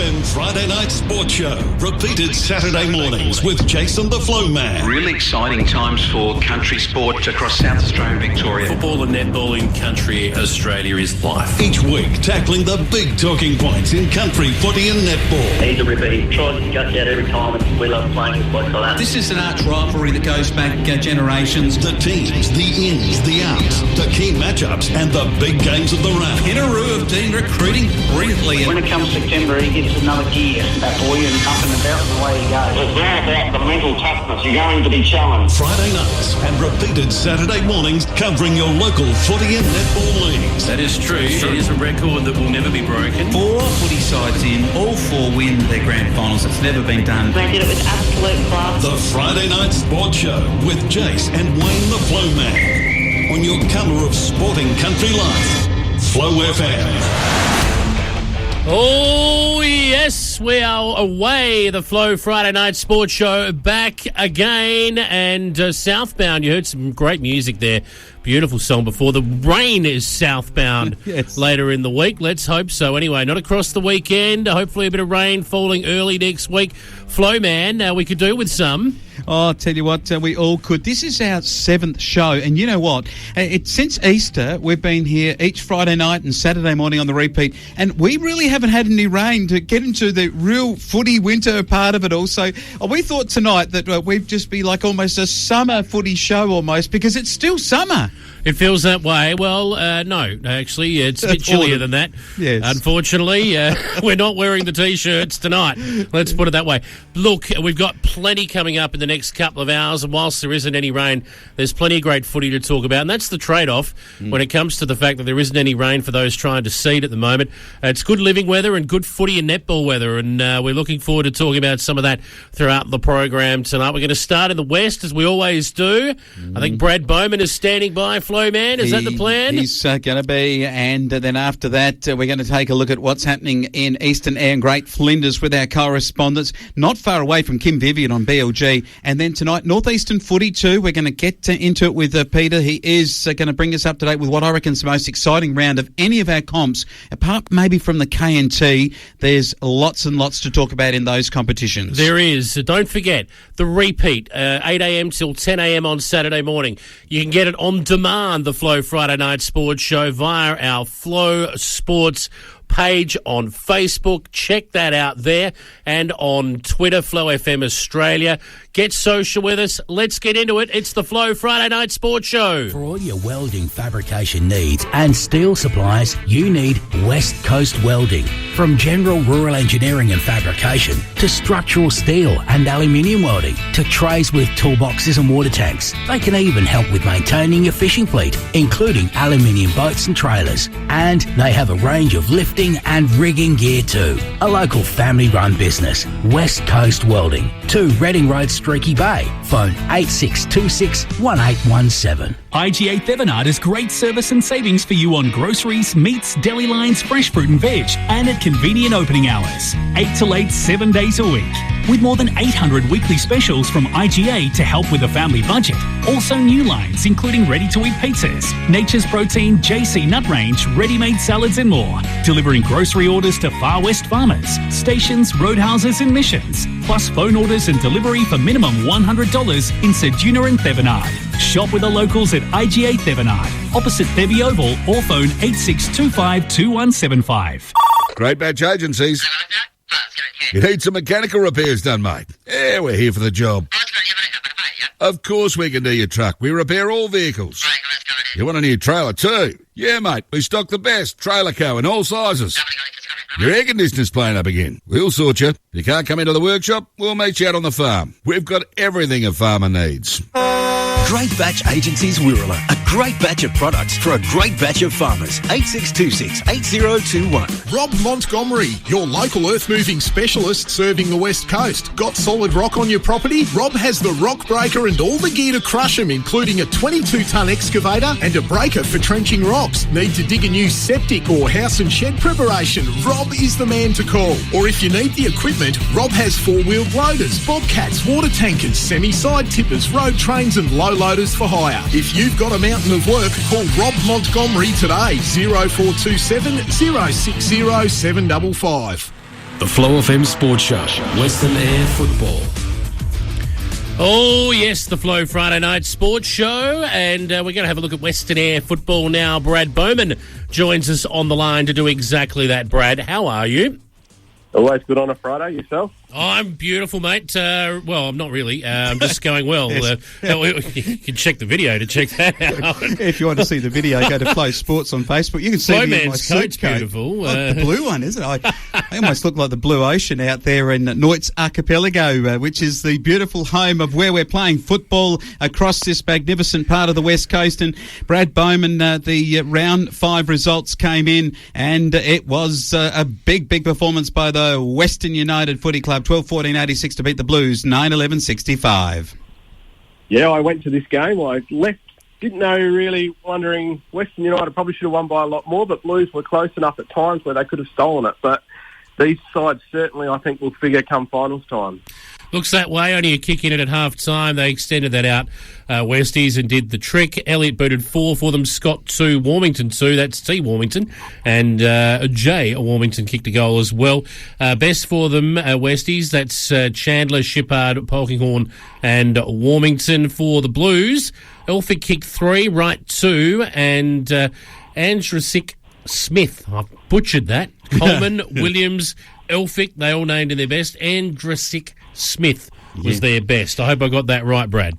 FM Friday Night Sports Show. Repeated Saturday mornings with Jason the Flow Man. Really exciting times for country sport across South Australia and Victoria. Football and netball in country Australia is life. Each week tackling the big talking points in country footy and netball. He's a ripper. He tries his guts out every time, and we love playing with boys like that. This is an arch rivalry that goes back generations. The teams, the ins, the outs, the key matchups and the big games of the round. Pinaroo have been recruiting brilliantly. When it comes September, he gives another gear, that boy, and up and about the way he goes. It's all about the mental toughness. You're going to be challenged. Friday nights and repeated Saturday mornings covering your local footy and netball leagues. That is true. It is a record that will never be broken. 4 footy sides in, all 4 win their grand finals. It's never been done. They did it with absolute class. The Friday Night Sports Show with Jace and Wayne the Flow Man on your colour of sporting country life. Flow FM. Oh, yes, we are away. The Flow Friday Night Sports Show back again. And Southbound, you heard some great music there. Beautiful song before. The rain is southbound later in the week. Let's hope so. Anyway, not across the weekend. Hopefully a bit of rain falling early next week. Flow Man, we could do with some. Oh, I'll tell you what, we all could. This is our 7th show, and you know what? Since Easter, we've been here each Friday night and Saturday morning on the repeat, and we really haven't had any rain to get into the real footy winter part of it all. So we thought tonight that we'd just be like almost a summer footy show almost, because it's still summer. It feels that way. Well, no, actually, it's a bit chillier than that. Yes. Unfortunately, we're not wearing the T-shirts tonight. Let's put it that way. Look, we've got plenty coming up in the next couple of hours, and whilst there isn't any rain, there's plenty of great footy to talk about, and that's the trade-off when it comes to the fact that there isn't any rain for those trying to seed at the moment. It's good living weather and good footy and netball weather, and we're looking forward to talking about some of that throughout the program tonight. We're going to start in the West, as we always do. I think Brad Bowman is standing by. Flow Man, is that the plan? He's going to be, and then after that, we're going to take a look at what's happening in Eastern Eyre and Great Flinders with our correspondents, not far away from Kim Vivian on BLG. And then tonight, Northeastern Footy too. We're going to get into it with Peter. He is going to bring us up to date with what I reckon is the most exciting round of any of our comps, apart maybe from the KNT. There's lots and lots to talk about in those competitions. There is. Don't forget, the repeat, 8 a.m. till 10 a.m. on Saturday morning. You can get it on demand, the Flow Friday Night Sports Show, via our Flow Sports page on Facebook. Check that out there, and on Twitter, Flow FM Australia. Get social with us. Let's get into it. It's the Flow Friday Night Sports Show. For all your welding fabrication needs and steel supplies, you need West Coast Welding. From general rural engineering and fabrication to structural steel and aluminium welding to trays with toolboxes and water tanks. They can even help with maintaining your fishing fleet, including aluminium boats and trailers. And they have a range of lifting and rigging gear too. A local family-run business, West Coast Welding, 2 Reading Road, Streaky Bay. Phone 8626 1817. IGA Thevenard has great service and savings for you on groceries, meats, deli lines, fresh fruit and veg, and at convenient opening hours. 8 till 8, 7 days a week. With more than 800 weekly specials from IGA to help with a family budget. Also new lines including ready-to-eat pizzas, Nature's Protein, JC Nut Range, ready-made salads and more. Delivering grocery orders to Far West farmers, stations, roadhouses and missions. Plus phone orders and delivery for minimum $100 in Ceduna and Thevenard. Shop with the locals at IGA Thevenard, opposite Thevy Oval, or phone 8625 2175. Great Batch Agencies. You need some mechanical repairs done, mate? Yeah, we're here for the job. Of course we can do your truck. We repair all vehicles. You want a new trailer too? Yeah, mate, we stock the best trailer co in all sizes. Your air conditioner's playing up again. We'll sort you. If you can't come into the workshop, we'll meet you out on the farm. We've got everything a farmer needs. Great Batch Agencies Wirralur. A great batch of products for a great batch of farmers. 8626 8021. Rob Montgomery, your local earth-moving specialist serving the West Coast. Got solid rock on your property? Rob has the rock breaker and all the gear to crush them, including a 22-tonne excavator and a breaker for trenching rocks. Need to dig a new septic or house and shed preparation? Rob is the man to call. Or if you need the equipment, Rob has four-wheeled loaders, bobcats, water tankers, semi-side tippers, road trains and low loaders for hire. If you've got a mountain of work, call Rob Montgomery today, 0427 060 755. The Flow FM Sports Show. Western Eyre Football. Oh, yes, the Flow Friday Night Sports Show, and we're going to have a look at Western Eyre football now. Brad Bowman joins us on the line to do exactly that. Brad, how are you? Always good on a Friday. Yourself? I'm beautiful, mate. Well, I'm not really. I'm just going well. Yes. You can check the video to check that out. If you want to see the video, go to Flow Sports on Facebook. You can see Flow me in my Man's suit coat's coat. beautiful. The blue one, isn't it? I almost look like the blue ocean out there in Noit's Archipelago, which is the beautiful home of where we're playing football across this magnificent part of the West Coast. And Brad Bowman, the round 5 results came in, and it was a big performance by the Western United Footy Club. 12-14-86 to beat the Blues, 9-11-65. Yeah, I went to this game. I left, didn't know really, wondering Western United probably should have won by a lot more, but Blues were close enough at times where they could have stolen it. But these sides certainly, I think, will figure come finals time. Looks that way. Only a kick in it at half-time. They extended that out, Westies, and did the trick. Elliott booted 4 for them. Scott 2, Warmington 2. That's T. Warmington. And Jay Warmington kicked a goal as well. Best for them, Westies. That's Chandler, Shippard, Polkinghorne and Warmington. For the Blues, Elphick kicked 3, Wright 2, and Andrasic Smith. I've butchered that. Coleman, Williams, Elphick, they all named in their best. Andrasic Smith was their best. I hope I got that right, Brad.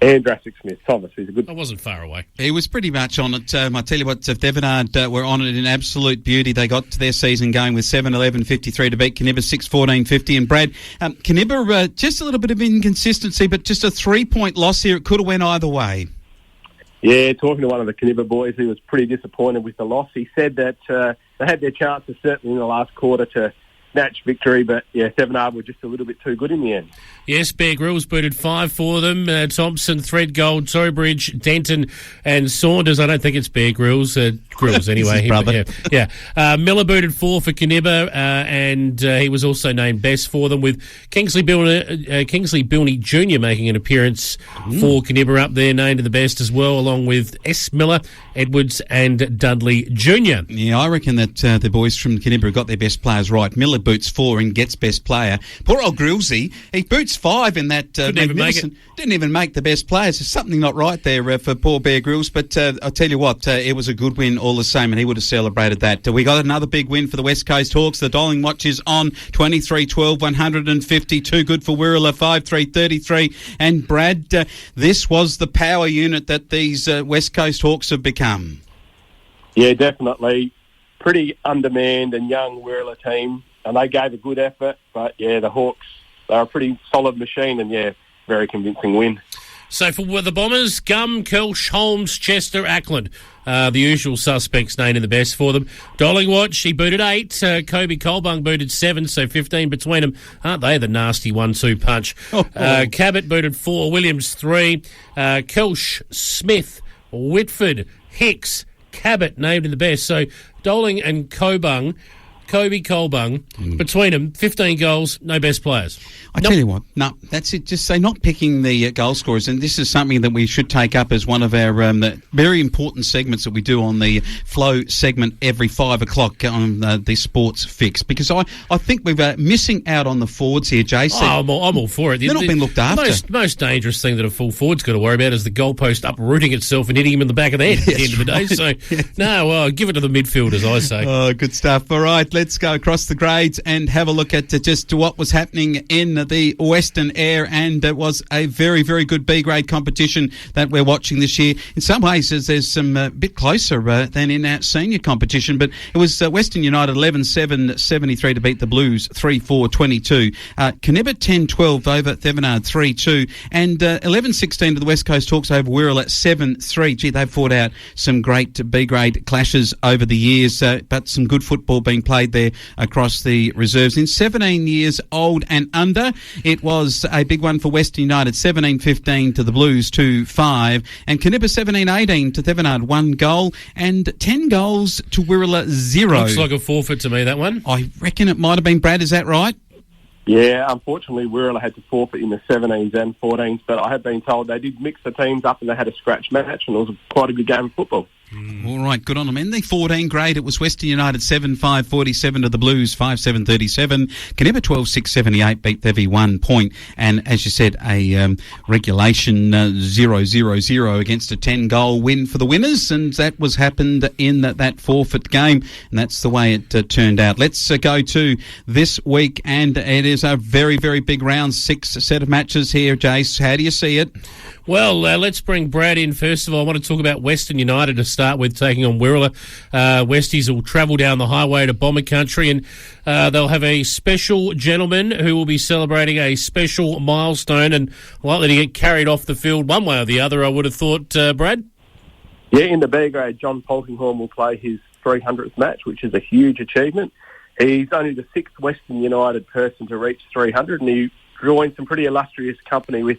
Andrasic Smith, Thomas, he's a good... I wasn't far away. He was pretty much on it. I tell you what, Thevenard were on it in absolute beauty. They got to their season going with 7-11-53 to beat Canibba 6-14-50. And Brad, Canibba, just a little bit of inconsistency, but just a 3-point loss here. It could have went either way. Yeah, talking to one of the Canibba boys, he was pretty disappointed with the loss. He said that they had their chances certainly in the last quarter to snatch victory, but yeah, Thevenard were just a little bit too good in the end. Yes, Bear Grylls booted 5 for them. Thompson, Threadgold, Trowbridge, Denton and Saunders. I don't think it's Bear Grylls. Grills anyway. Brother. Yeah. Miller booted 4 for Canibba, and he was also named best for them, with Kingsley Bilney Jr. making an appearance for Canibba up there, named to the best as well, along with S. Miller, Edwards and Dudley Jr. Yeah, I reckon that the boys from Canibba have got their best players right. Miller boots 4 and gets best player. Poor old Grillsy, he boots 5 in that magnificent... Didn't even make the best players. There's something not right there for poor Bear Grylls, but I'll tell you what, it was a good win all the same, and he would have celebrated that. We got another big win for the West Coast Hawks. The Doling Watch is on 23-12, 152 good for Wirrala, 5-3-33. And Brad, this was the power unit that these West Coast Hawks have become. Yeah, definitely. Pretty undermanned and young Wirrala team, and they gave a good effort, but yeah, the Hawks, they're a pretty solid machine, and yeah, very convincing win. So for the Bombers, Gum, Kelsh, Holmes, Chester, Ackland, the usual suspects named in the best for them. Doling Watch, he booted 8. Kobe Colbung booted 7, so 15 between them. Aren't they the nasty 1-2 punch? Cabot booted 4, Williams 3, Kelsh, Smith, Whitford, Hicks, Cabot named in the best. So Doling and Kobe Colbung, between them, 15 goals, no best players. I tell you what, no, that's it. Just say not picking the goal scorers, and this is something that we should take up as one of our very important segments that we do on the Flow segment every 5 o'clock on the Sports Fix, because I think we're missing out on the forwards here, Jason. I'm all for it. They're not being looked after. Most dangerous thing that a full forward's got to worry about is the goalpost uprooting itself and hitting him in the back of the head at the end of the day. So, give it to the midfielders, I say. Oh, good stuff. All right, let's go across the grades and have a look at just what was happening in the Western Eyre, and it was a very, very good B-grade competition that we're watching this year. In some ways, there's some bit closer than in our senior competition, but it was Western United 11-7-73 to beat the Blues 3-4-22. Canibba 10-12 over Thevenard 3-2, and 11-16 to the West Coast Hawks over Wirral at 7-3. Gee, they've fought out some great B-grade clashes over the years, but some good football being played there across the reserves. In 17 years old and under, it was a big one for Western United, 17-15 to the Blues 2-5, and Canibba 17-18 to Thevenard 1 goal, and 10 goals to Wirrala 0. Looks like a forfeit to me, that one. I reckon it might have been, Brad, is that right? Yeah, unfortunately, Wirrala had to forfeit in the 17s and 14s, but I have been told they did mix the teams up and they had a scratch match, and it was quite a good game of football. All right, good on them. In the 14 grade, it was Western United 7-5-47 to the Blues 5-7-37. Canberra 12-6-78 beat Thevy 1 point. And as you said, a regulation 0-0-0 against a 10-goal win for the winners. And that was happened in that forfeit game. And that's the way it turned out. Let's go to this week. And it is a very, very big round, 6 set of matches here, Jace. How do you see it? Well, let's bring Brad in. First of all, I want to talk about Western United to start with, taking on Wirrala. Westies will travel down the highway to Bomber Country, and they'll have a special gentleman who will be celebrating a special milestone and likely to get carried off the field one way or the other, I would have thought, Brad. Yeah, in the B grade, John Polkinghorne will play his 300th match, which is a huge achievement. He's only the 6th Western United person to reach 300, and he joined some pretty illustrious company with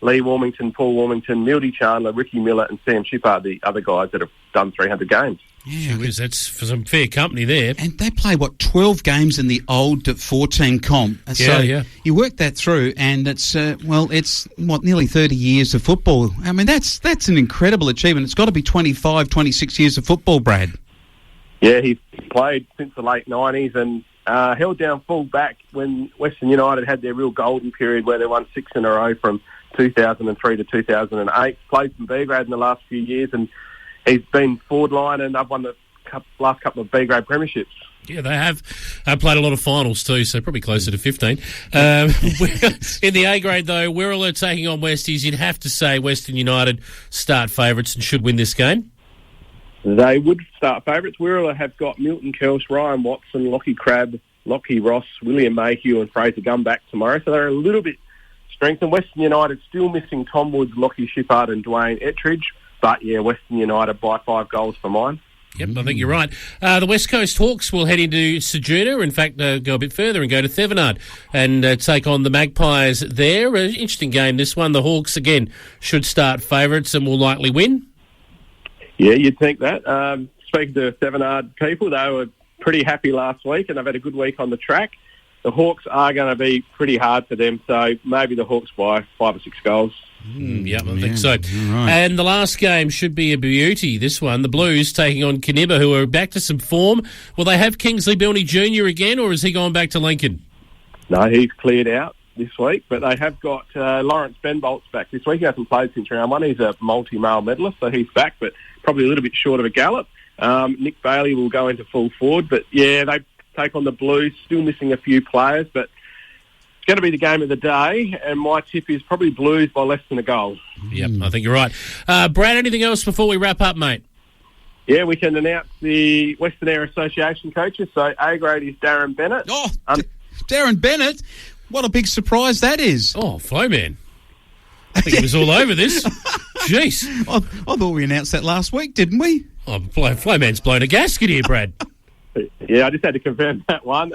Lee Warmington, Paul Warmington, Mildy Chandler, Ricky Miller and Sam Shippard, the other guys that have done 300 games. Yeah, because that's for some fair company there. And they play, 12 games in the old 14 comp. So you work that through, and it's, nearly 30 years of football. I mean, that's an incredible achievement. It's got to be 25, 26 years of football, Brad. Yeah, he's played since the late 90s and held down full back when Western United had their real golden period where they won 6 in a row from 2003 to 2008. Played some B grade in the last few years, and he's been forward line, and they've won the last couple of B grade premierships. Yeah, they have played a lot of finals too, so probably closer to 15. In the A grade, though, Wirrala taking on Westies. You'd have to say Western United start favourites and should win this game. They would start favourites. Wirrala have got Milton Kelsh, Ryan Watson, Lockie Crabb, Lockie Ross, William Mayhew and Fraser Gunn back tomorrow, so they're a little bit strengthened. Western United still missing Tom Woods, Lockie Shippard and Dwayne Ettridge, but yeah, Western United by 5 goals for mine. Yep, I think you're right. The West Coast Hawks will head into Ceduna, in fact, go a bit further and go to Thevenard and take on the Magpies there. An interesting game, this one. The Hawks, again, should start favourites and will likely win. Yeah, you'd think that. Speaking to Thevenard people, they were pretty happy last week and they've had a good week on the track. The Hawks are going to be pretty hard for them, so maybe the Hawks by 5 or 6 goals. I think so. Right. And the last game should be a beauty, this one. The Blues taking on Canberra, who are back to some form. Will they have Kingsley Bilney Jr. again, or is he going back to Lincoln? No, he's cleared out this week, but they have got Lawrence Benbolt's back this week. He hasn't played since round 1. He's a multi-male medalist, so he's back, but probably a little bit short of a gallop. Nick Bailey will go into full forward, but yeah, they take on the Blues, still missing a few players, but it's going to be the game of the day, and my tip is probably Blues by less than a goal. Yep, I think you're right. Brad, anything else before we wrap up, mate? Yeah, we can announce the Western Eyre Association coaches. So A grade is Darren Bennett. Oh, Darren Bennett? What a big surprise that is. Oh, Flowman. I think it was all over this. Jeez. I thought we announced that last week, didn't we? Oh, Flowman's blown a gasket here, Brad. Yeah, I just had to confirm that one.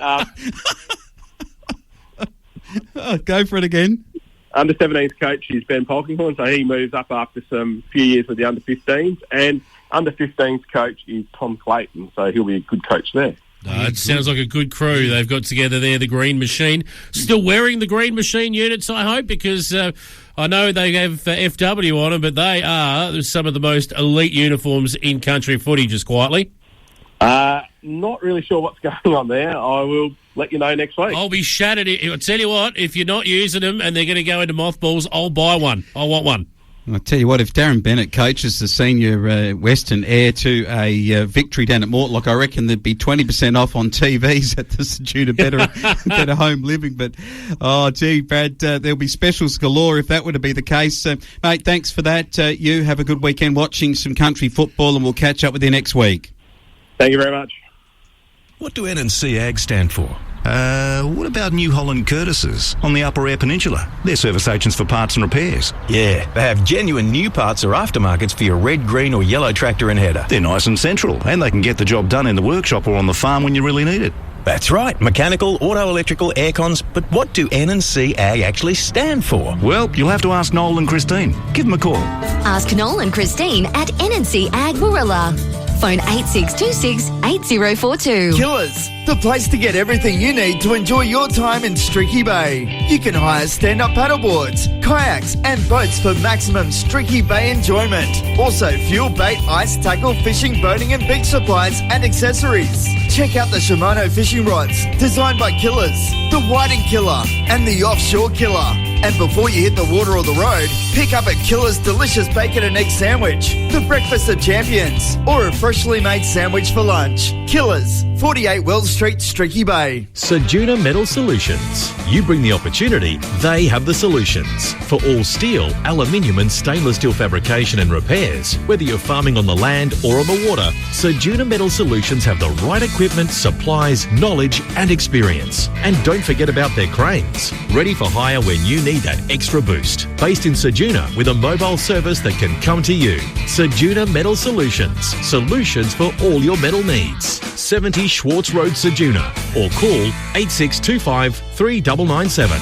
Go for it again. Under-17s coach is Ben Polkinghorne, so he moves up after some few years with the under-15s. And under-15s coach is Tom Clayton, so he'll be a good coach there. It sounds like a good crew they've got together there, the Green Machine. Still wearing the Green Machine units, I hope, because I know they have FW on them, but they are some of the most elite uniforms in country footy, just quietly. Not really sure what's going on there. I will let you know next week. I'll be shattered. I'll tell you what, if you're not using them and they're going to go into mothballs, I'll buy one. I want one. I'll tell you what, if Darren Bennett coaches the senior Western Eyre to a victory down at Mortlock, I reckon there'd be 20% off on TVs at the Ceduna Better Home Living. But, Brad, there'll be specials galore if that were to be the case. Mate, thanks for that. You have a good weekend watching some country football, and we'll catch up with you next week. Thank you very much. What do N&C Ag stand for? What about New Holland Curtis's on the Upper Eyre Peninsula? They're service agents for parts and repairs. Yeah, they have genuine new parts or aftermarkets for your red, green or yellow tractor and header. They're nice and central, and they can get the job done in the workshop or on the farm when you really need it. That's right, mechanical, auto, electrical, aircons, but what do N&C Ag actually stand for? Well, you'll have to ask Noel and Christine. Give them a call. Ask Noel and Christine at N&C Ag Wirrala. Phone 8626 8042. Killers, the place to get everything you need to enjoy your time in Streaky Bay. You can hire stand-up paddleboards, kayaks and boats for maximum Streaky Bay enjoyment. Also, fuel, bait, ice, tackle, fishing, boating and beach supplies and accessories. Check out the Shimano fishing rods, designed by Killers, the Whiting Killer and the Offshore Killer. And before you hit the water or the road, pick up a Killer's delicious bacon and egg sandwich, the Breakfast of Champions, or a freshly made sandwich for lunch. Killers, 48 Wells Street, Streaky Bay. Sajuna Metal Solutions. You bring the opportunity, they have the solutions. For all steel, aluminium and stainless steel fabrication and repairs, whether you're farming on the land or on the water, Sajuna Metal Solutions have the right equipment, supplies, knowledge and experience. And don't forget about their cranes. Ready for hire when you need that extra boost. Based in Sajuna with a mobile service that can come to you. Sajuna Metal Solutions. Solutions for all your metal needs. 70 Schwartz Road, Sajuna, or call 8625 3997.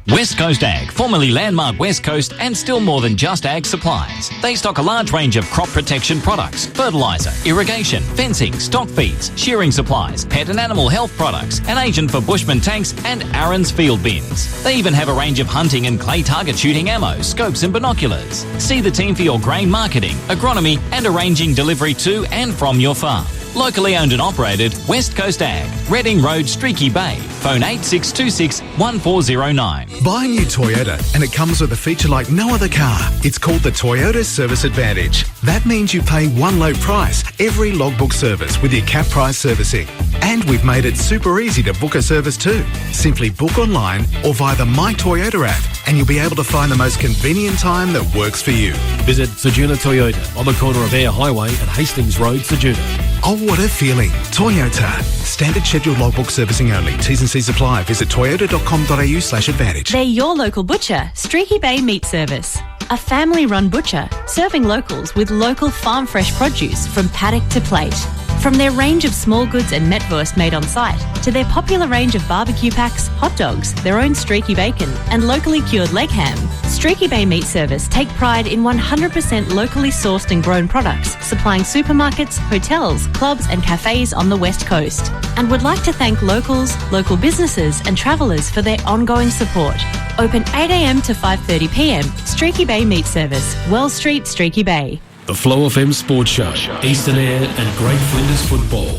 West Coast Ag, formerly Landmark West Coast, and still more than just ag supplies. They stock a large range of crop protection products, fertiliser, irrigation, fencing, stock feeds, shearing supplies, pet and animal health products, an agent for Bushman tanks and Aaron's field bins. They even have a range of hunting and clay target shooting ammo, scopes and binoculars. See the team for your grain marketing, agronomy and arranging delivery to and from your farm. Locally owned and operated, West Coast Ag, Redding Road, Streaky Bay. Phone 8626 1409. Buy a new Toyota and it comes with a feature like no other car. It's called the Toyota Service Advantage. That means you pay one low price every logbook service with your cap price servicing. And we've made it super easy to book a service too. Simply book online or via the My Toyota app and you'll be able to find the most convenient time that works for you. Visit Sajuna Toyota on the corner of Eyre Highway and Hastings Road, Sajuna. Oh, what a feeling. Toyota. Standard scheduled logbook servicing only. T's and C's apply. Visit toyota.com.au/advantage. They're your local butcher, Streaky Bay Meat Service. A family-run butcher serving locals with local farm fresh produce from paddock to plate. From their range of small goods and metwurst made on site to their popular range of barbecue packs, hot dogs, their own streaky bacon and locally cured leg ham, Streaky Bay Meat Service take pride in 100% locally sourced and grown products, supplying supermarkets, hotels, clubs and cafes on the West Coast. And would like to thank locals, local businesses and travellers for their ongoing support. Open 8am to 5:30pm, Streaky Bay Meat Service, Wells Street, Streaky Bay. The Flow FM Sports Show, Eastern Eyre and Great Flinders Football.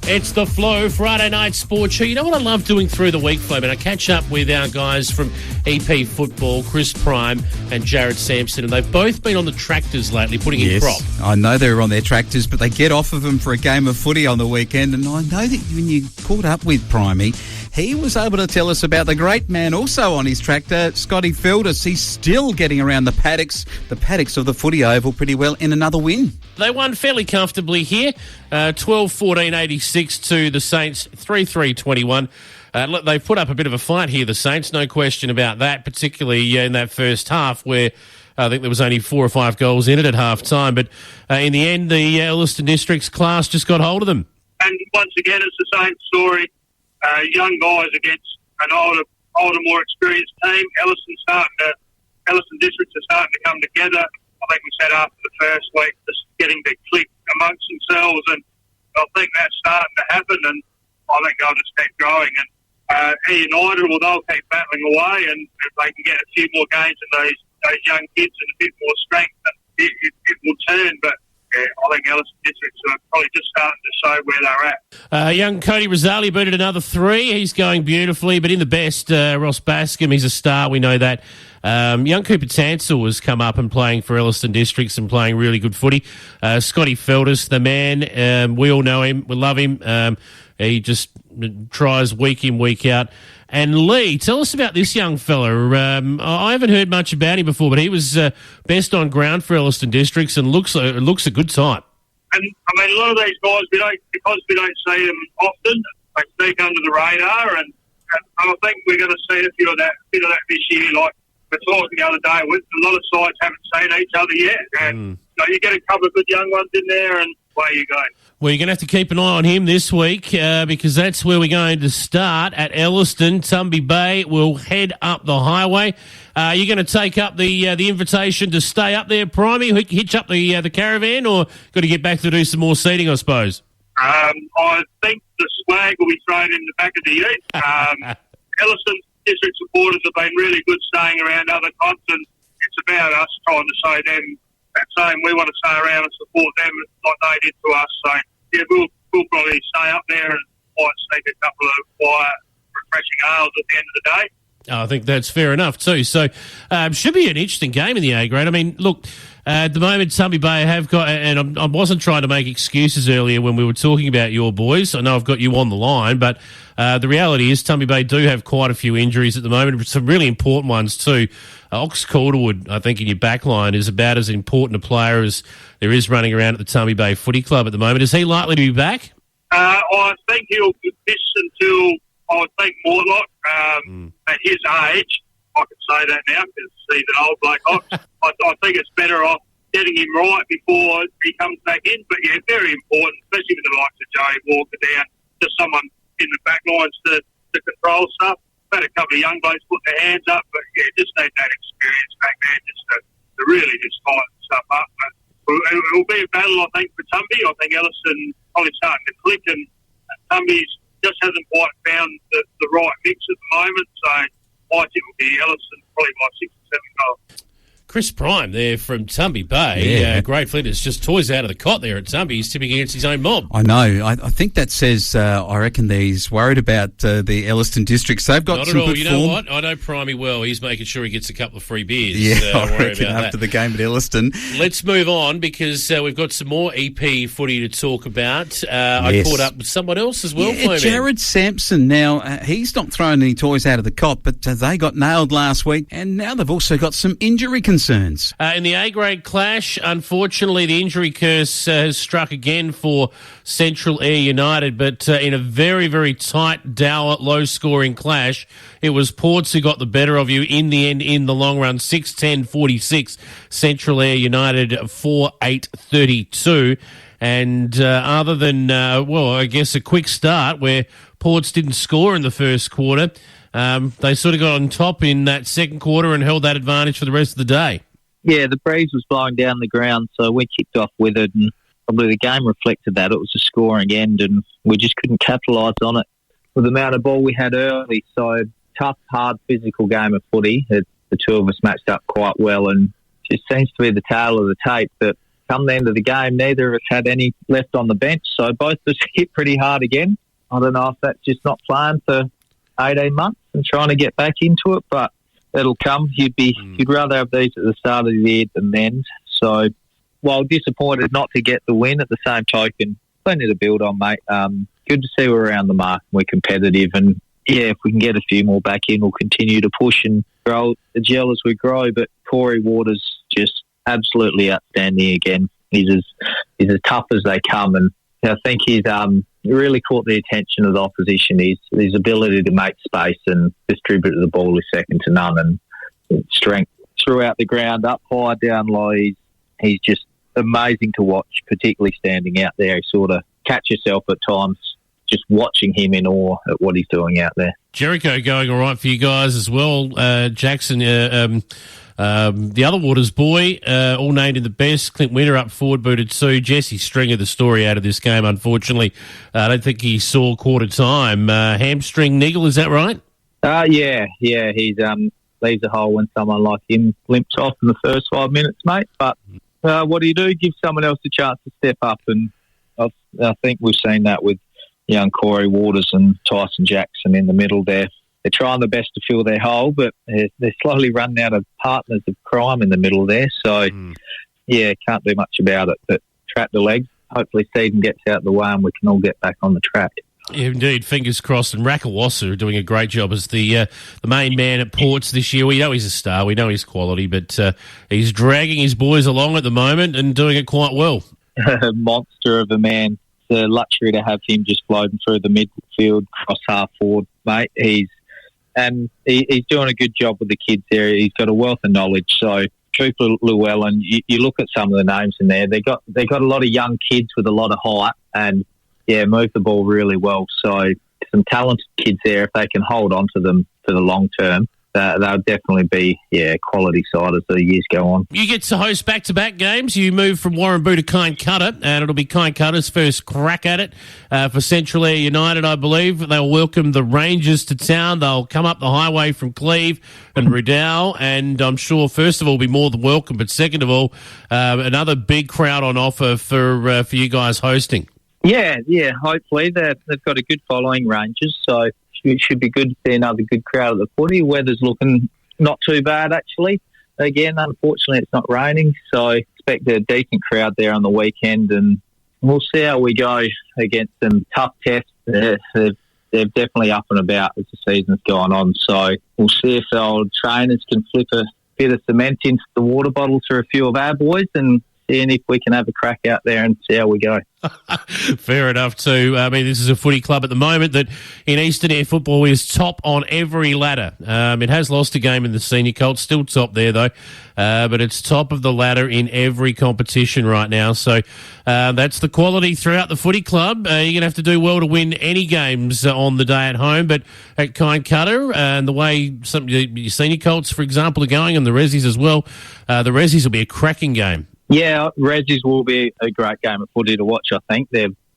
It's the Flow Friday Night Sports Show. You know what I love doing through the week, Flo? I catch up with our guys from EP Football, Chris Prime and Jared Sampson, and they've both been on the tractors lately putting in crop. I know they're on their tractors, but they get off of them for a game of footy on the weekend, and I know that when you caught up with Primey, he was able to tell us about the great man also on his tractor, Scotty Felders. He's still getting around the paddocks of the footy oval pretty well in another win. They won fairly comfortably here, 12-14-86 to the Saints, 3-3-21. They've put up a bit of a fight here, the Saints, no question about that, particularly in that first half where I think there was only 4 or 5 goals in it at half-time. But in the end, the Elliston District's class just got hold of them. And once again, it's the same story. Young guys against an older, more experienced team. Elliston Districts are starting to come together. I think we said after the first week, just getting to click amongst themselves, and I think that's starting to happen, and I think they'll just keep growing. And Eyre United, well, they'll keep battling away, and if they can get a few more games in those young kids and a bit more strength, it will turn. But yeah, I think Elliston Districts are probably just starting to show where they're at. Young Cody Rosali booted another 3. He's going beautifully, but in the best, Ross Bascom, he's a star, we know that. Young Cooper Tansel has come up and playing for Elliston Districts and playing really good footy. Scotty Felders, the man, we all know him, we love him. He just tries week in, week out. And Lee, tell us about this young fella. I haven't heard much about him before, but he was best on ground for Elliston Districts and looks a good type. And I mean, a lot of these guys, because we don't see them often, they sneak under the radar, and I think we're going to see a bit of that this year. Like we were talking the other day, with a lot of sides haven't seen each other yet, and you get a couple of good young ones in there, and away you go. Well, you're going to have to keep an eye on him this week because that's where we're going to start at Elliston. Tumby Bay will head up the highway. You're going to take up the invitation to stay up there, Primey, hitch up the caravan, or got to get back to do some more seating, I suppose? I think the swag will be thrown in the back of the ute. Elliston's district supporters have been really good staying around other clubs, and it's about us trying to say them that same. We want to stay around and support them like they did to us. So, yeah, we'll probably stay up there and might sneak a couple of quiet, refreshing ales at the end of the day. I think that's fair enough too. So, should be an interesting game in the A grade. I mean, look, at the moment, Tumbie Bay have got, and I wasn't trying to make excuses earlier when we were talking about your boys. I know I've got you on the line, but the reality is Tumbie Bay do have quite a few injuries at the moment, some really important ones too. Ox Calderwood, I think, in your back line is about as important a player as there is running around at the Tumbie Bay Footy Club at the moment. Is he likely to be back? I think he'll miss until, I would think, Mortlock. At his age, I can say that now because he's an old bloke. I think it's better off getting him right before he comes back in. But, yeah, very important, especially with the likes of Joey Walker down, just someone in the back lines to control stuff. Had a couple of young blokes put their hands up, but, yeah, just need that experience back there just to really just tighten stuff up. But it will be a battle, I think, for Tumbie. I think Ellison probably starting to click, and Tumbie's just hasn't quite found the right mix at the moment. So I think it will be Ellison probably by 6 or 7 goals. Chris Prime there from Tumbie Bay. Great Flinders just toys out of the cot there at Tumbie. He's tipping against his own mob. I know. I think that says, I reckon he's worried about the Elliston districts. They've got Not some at all. good You form. know what? I know Primey well. He's making sure he gets a couple of free beers. Yeah, I worry reckon about after that. the game at Elliston. Let's move on because we've got some more EP footy to talk about. I Yes. caught up with someone else as well. Flo, man. Jared Sampson. Now, he's not throwing any toys out of the cot, but they got nailed last week, and now they've also got some injury concerns. In the A-grade clash, unfortunately, the injury curse has struck again for Central Eyre United, but in a very, very tight, dour, low-scoring clash, it was Ports who got the better of you in the end, in the long run, 6-10-46, Central Eyre United 4-8-32. And other than, I guess a quick start where Ports didn't score in the first quarter, they sort of got on top in that second quarter and held that advantage for the rest of the day. Yeah, the breeze was blowing down the ground, so we kicked off with it, and probably the game reflected that. It was a scoring end, and we just couldn't capitalise on it with the amount of ball we had early. So, tough, hard, physical game of footy. The two of us matched up quite well, and it just seems to be the tale of the tape that come the end of the game, neither of us had any left on the bench, so both of us hit pretty hard again. I don't know if that's just not playing for 18 months and trying to get back into it, but it'll come. You'd rather have these at the start of the year than the end. So, while disappointed not to get the win, at the same token, plenty to build on, mate. Good to see we're around the mark. We're competitive, and yeah, if we can get a few more back in, we'll continue to push and grow the gel as we grow. But Corey Waters just absolutely outstanding again. He's as tough as they come, and I think he's really caught the attention of the opposition. His ability to make space and distribute the ball is second to none, and strength throughout the ground, up high, down low. He's just amazing to watch, particularly standing out there. You sort of catch yourself at times just watching him in awe at what he's doing out there. Jericho going all right for you guys as well. Jackson, the other Waters boy, all named in the best. Clint Winter up forward, booted Sue. Jesse Stringer, the story out of this game, unfortunately. I don't think he saw quarter time. Hamstring niggle, is that right? Yeah. He's leaves a hole when someone like him limps off in the first 5 minutes, mate. But what do? Give someone else a chance to step up, and I think we've seen that with young Corey Waters and Tyson Jackson in the middle there. They're trying their best to fill their hole, but they're slowly running out of partners of crime in the middle there. So, yeah, can't do much about it. But trap the legs. Hopefully Stephen gets out of the way and we can all get back on the track. Yeah, indeed, fingers crossed. And Rakawasa are doing a great job as the main man at Ports this year. We know he's a star. We know his quality, but he's dragging his boys along at the moment and doing it quite well. Monster of a man. It's a luxury to have him just floating through the midfield, cross half forward, mate. He's doing a good job with the kids there. He's got a wealth of knowledge. So Cooper Llewellyn, you look at some of the names in there. They got a lot of young kids with a lot of height and move the ball really well. So some talented kids there. If they can hold on to them for the long term, they'll definitely be, quality side as the years go on. You get to host back-to-back games. You move from Warrnambool to Kynecutter, and it'll be Kynecutter's first crack at it for Central Eyre United, I believe. They'll welcome the Rangers to town. They'll come up the highway from Cleve and Riddell, and I'm sure, first of all, be more than welcome, but second of all, another big crowd on offer for you guys hosting. Yeah, hopefully. They've got a good following, Rangers, so it should be good to see another good crowd at the footy. Weather's looking not too bad, actually. Again, unfortunately, it's not raining, so expect a decent crowd there on the weekend, and we'll see how we go against some tough tests. They're definitely up and about as the season's going on, so we'll see if our old trainers can flip a bit of cement into the water bottles for a few of our boys and seeing if we can have a crack out there and see how we go. Fair enough too. I mean, this is a footy club at the moment that in Eastern Eyre football is top on every ladder. It has lost a game in the senior colt, still top there though, but it's top of the ladder in every competition right now. So that's the quality throughout the footy club. You're going to have to do well to win any games on the day at home, but at Kynecutter and the way some of your senior colts, for example, are going, and the Rezzies as well, the Rezzies will be a cracking game. Yeah, Rezzies will be a great game of footy to watch, I think.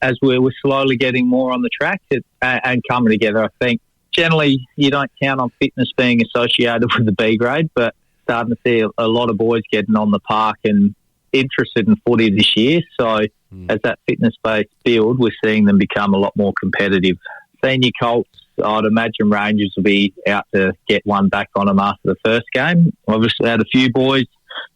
As we're slowly getting more on the track and coming together, I think. Generally, you don't count on fitness being associated with the B grade, but starting to see a lot of boys getting on the park and interested in footy this year. So as that fitness base build, we're seeing them become a lot more competitive. Senior colts, I'd imagine Rangers will be out to get one back on them after the first game. Obviously, had a few boys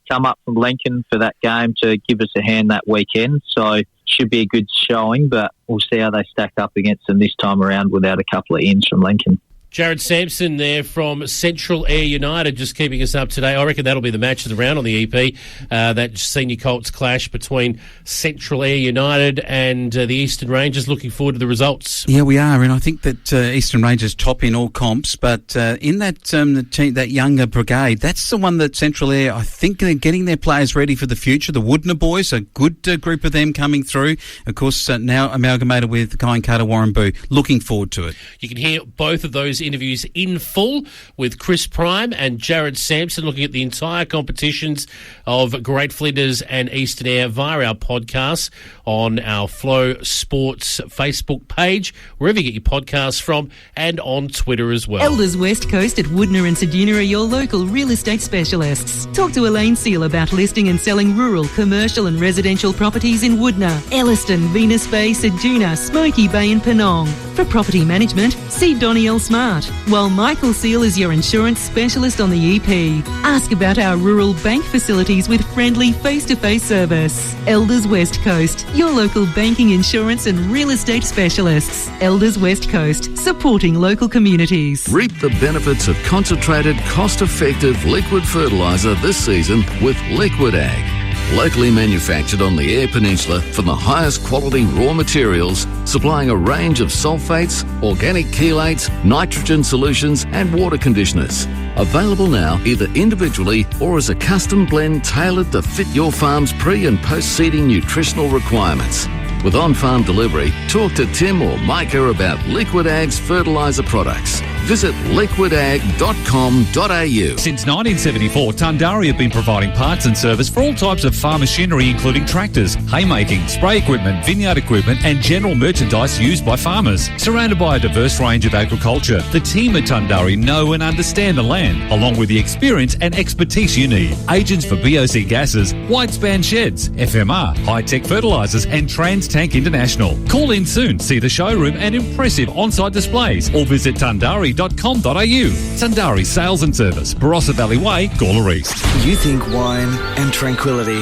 come up from Lincoln for that game to give us a hand that weekend, so should be a good showing, but we'll see how they stack up against them this time around without a couple of ins from Lincoln. Jared Sampson there from Central Eyre United just keeping us up today. I reckon that'll be the match of the round on the EP, that senior colts clash between Central Eyre United and the Eastern Rangers. Looking forward to the results. Yeah, we are, and I think that Eastern Rangers top in all comps, but in that younger brigade, that's the one that Central Eyre, I think they're getting their players ready for the future. The Woodner boys, a good group of them coming through. Of course, now amalgamated with Kynecutter, Warrnambool. Looking forward to it. You can hear both of those interviews in full with Chris Prime and Jared Sampson, looking at the entire competitions of Great Flinders and Eastern Eyre via our podcast on our Flow Sports Facebook page, wherever you get your podcasts from, and on Twitter as well. Elders West Coast at Woodner and Ceduna are your local real estate specialists. Talk to Elaine Seal about listing and selling rural, commercial and residential properties in Woodner, Elliston, Venus Bay, Ceduna, Smoky Bay and Penong. For property management, see Donnie L. Smart, while Michael Seal is your insurance specialist on the EP. Ask about our rural bank facilities with friendly face-to-face service. Elders West Coast, your local banking, insurance and real estate specialists. Elders West Coast, supporting local communities. Reap the benefits of concentrated, cost-effective liquid fertiliser this season with Liquid Ag. Locally manufactured on the Eyre Peninsula from the highest quality raw materials, supplying a range of sulfates, organic chelates, nitrogen solutions and water conditioners. Available now either individually or as a custom blend tailored to fit your farm's pre- and post-seeding nutritional requirements. With on-farm delivery, talk to Tim or Micah about Liquid Ag's fertiliser products. Visit liquidag.com.au. Since 1974, Tundari have been providing parts and service for all types of farm machinery, including tractors, haymaking, spray equipment, vineyard equipment, and general merchandise used by farmers. Surrounded by a diverse range of agriculture, the team at Tundari know and understand the land, along with the experience and expertise you need. Agents for BOC gases, white span sheds, FMR, high-tech fertilisers, and Trans Tank International. Call in soon, see the showroom and impressive on-site displays, or visit Tundari.com.au. Tundari Sales and Service, Barossa Valley Way, Gawler East. You think wine and tranquility.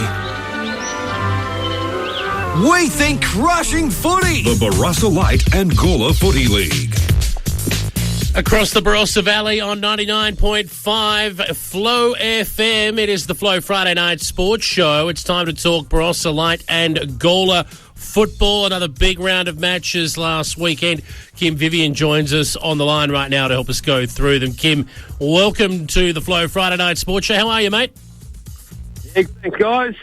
We think crushing footy. The Barossa Light and Gawler Footy League. Across the Barossa Valley on 99.5 Flow FM. It is the Flow Friday Night Sports Show. It's time to talk Barossa Light and Gawler football. Another big round of matches last weekend. Kim Vivian joins us on the line right now to help us go through them. Kim, welcome to the Flow Friday Night Sports Show. How are you, mate? Yeah, thanks, guys.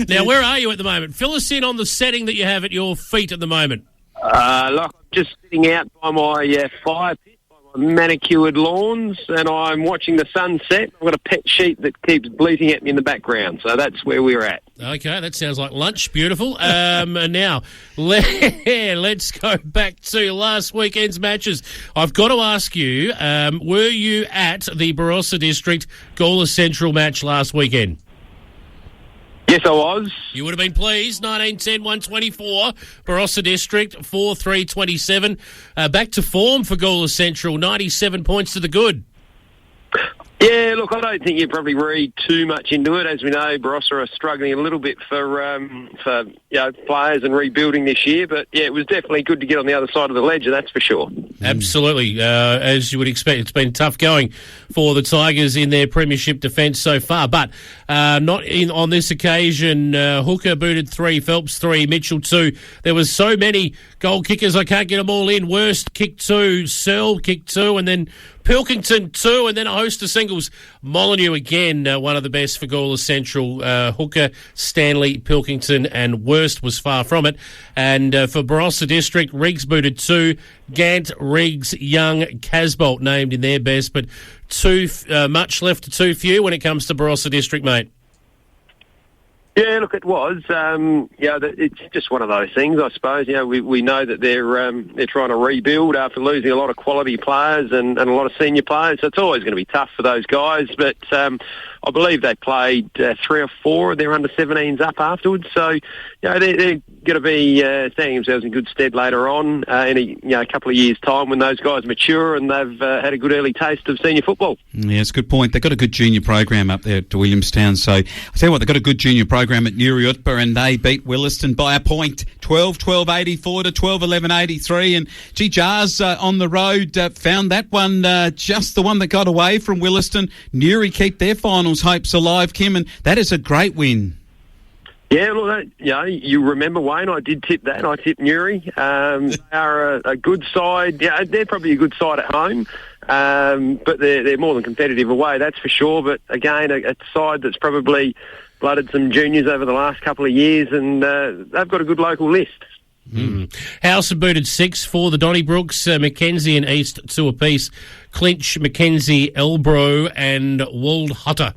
Now, where are you at the moment? Fill us in on the setting that you have at your feet at the moment. Look, I'm just sitting out by my fire pit, by manicured lawns, and I'm watching the sunset. I've got a pet sheep that keeps bleating at me in the background, so that's where we're at. Okay, that sounds like lunch. Beautiful. And now, let's go back to last weekend's matches. I've got to ask you, were you at the Barossa District Gawler Central match last weekend? Yes, I was. You would have been pleased. 19-10-124. Barossa District 4-3-27. Back to form for Gawler Central. 97 points to the good. Yeah, look, I don't think you probably read too much into it. As we know, Barossa are struggling a little bit for players and rebuilding this year. But, yeah, it was definitely good to get on the other side of the ledger, that's for sure. Absolutely. As you would expect, it's been tough going for the Tigers in their premiership defence so far. But not on this occasion. Hooker booted 3, Phelps 3, Mitchell 2. There was so many goal kickers, I can't get them all in. Worst kicked 2, Searle kicked 2, and then Pilkington 2, and then a host of singles. Molyneux again, one of the best for Gawler Central. Hooker, Stanley, Pilkington, and Worst was far from it. And for Barossa District, Riggs booted 2, Gant, Riggs, Young, Casbolt named in their best, but much left to too few when it comes to Barossa District, mate. Yeah, look, it was. It's just one of those things, I suppose. We know that they're trying to rebuild after losing a lot of quality players and a lot of senior players. So it's always going to be tough for those guys. But I believe they played 3 or 4 of their under-17s up afterwards. So they're going to be standing themselves in good stead later on in a couple of years' time when those guys mature and they've had a good early taste of senior football. Yeah, it's a good point. They've got a good junior program up there to Williamstown. So I'll tell you what, they've got a good junior program at Nuriutpa, and they beat Williston by a point, 12-12-84 to 12-11-83. And gee, Jars on the road found that one just the one that got away from Williston. Nuri keep their finals hopes alive, Kim, and that is a great win. Yeah, look, you remember, Wayne, I did tip that. I tipped Newry. They are a good side. Yeah, they're probably a good side at home, but they're more than competitive away, that's for sure. But again, a side that's probably blooded some juniors over the last couple of years, and they've got a good local list. House have booted 6 for the Donnybrooks, Mackenzie and East 2 apiece. Clinch, Mackenzie, Elbro and Wald Hutter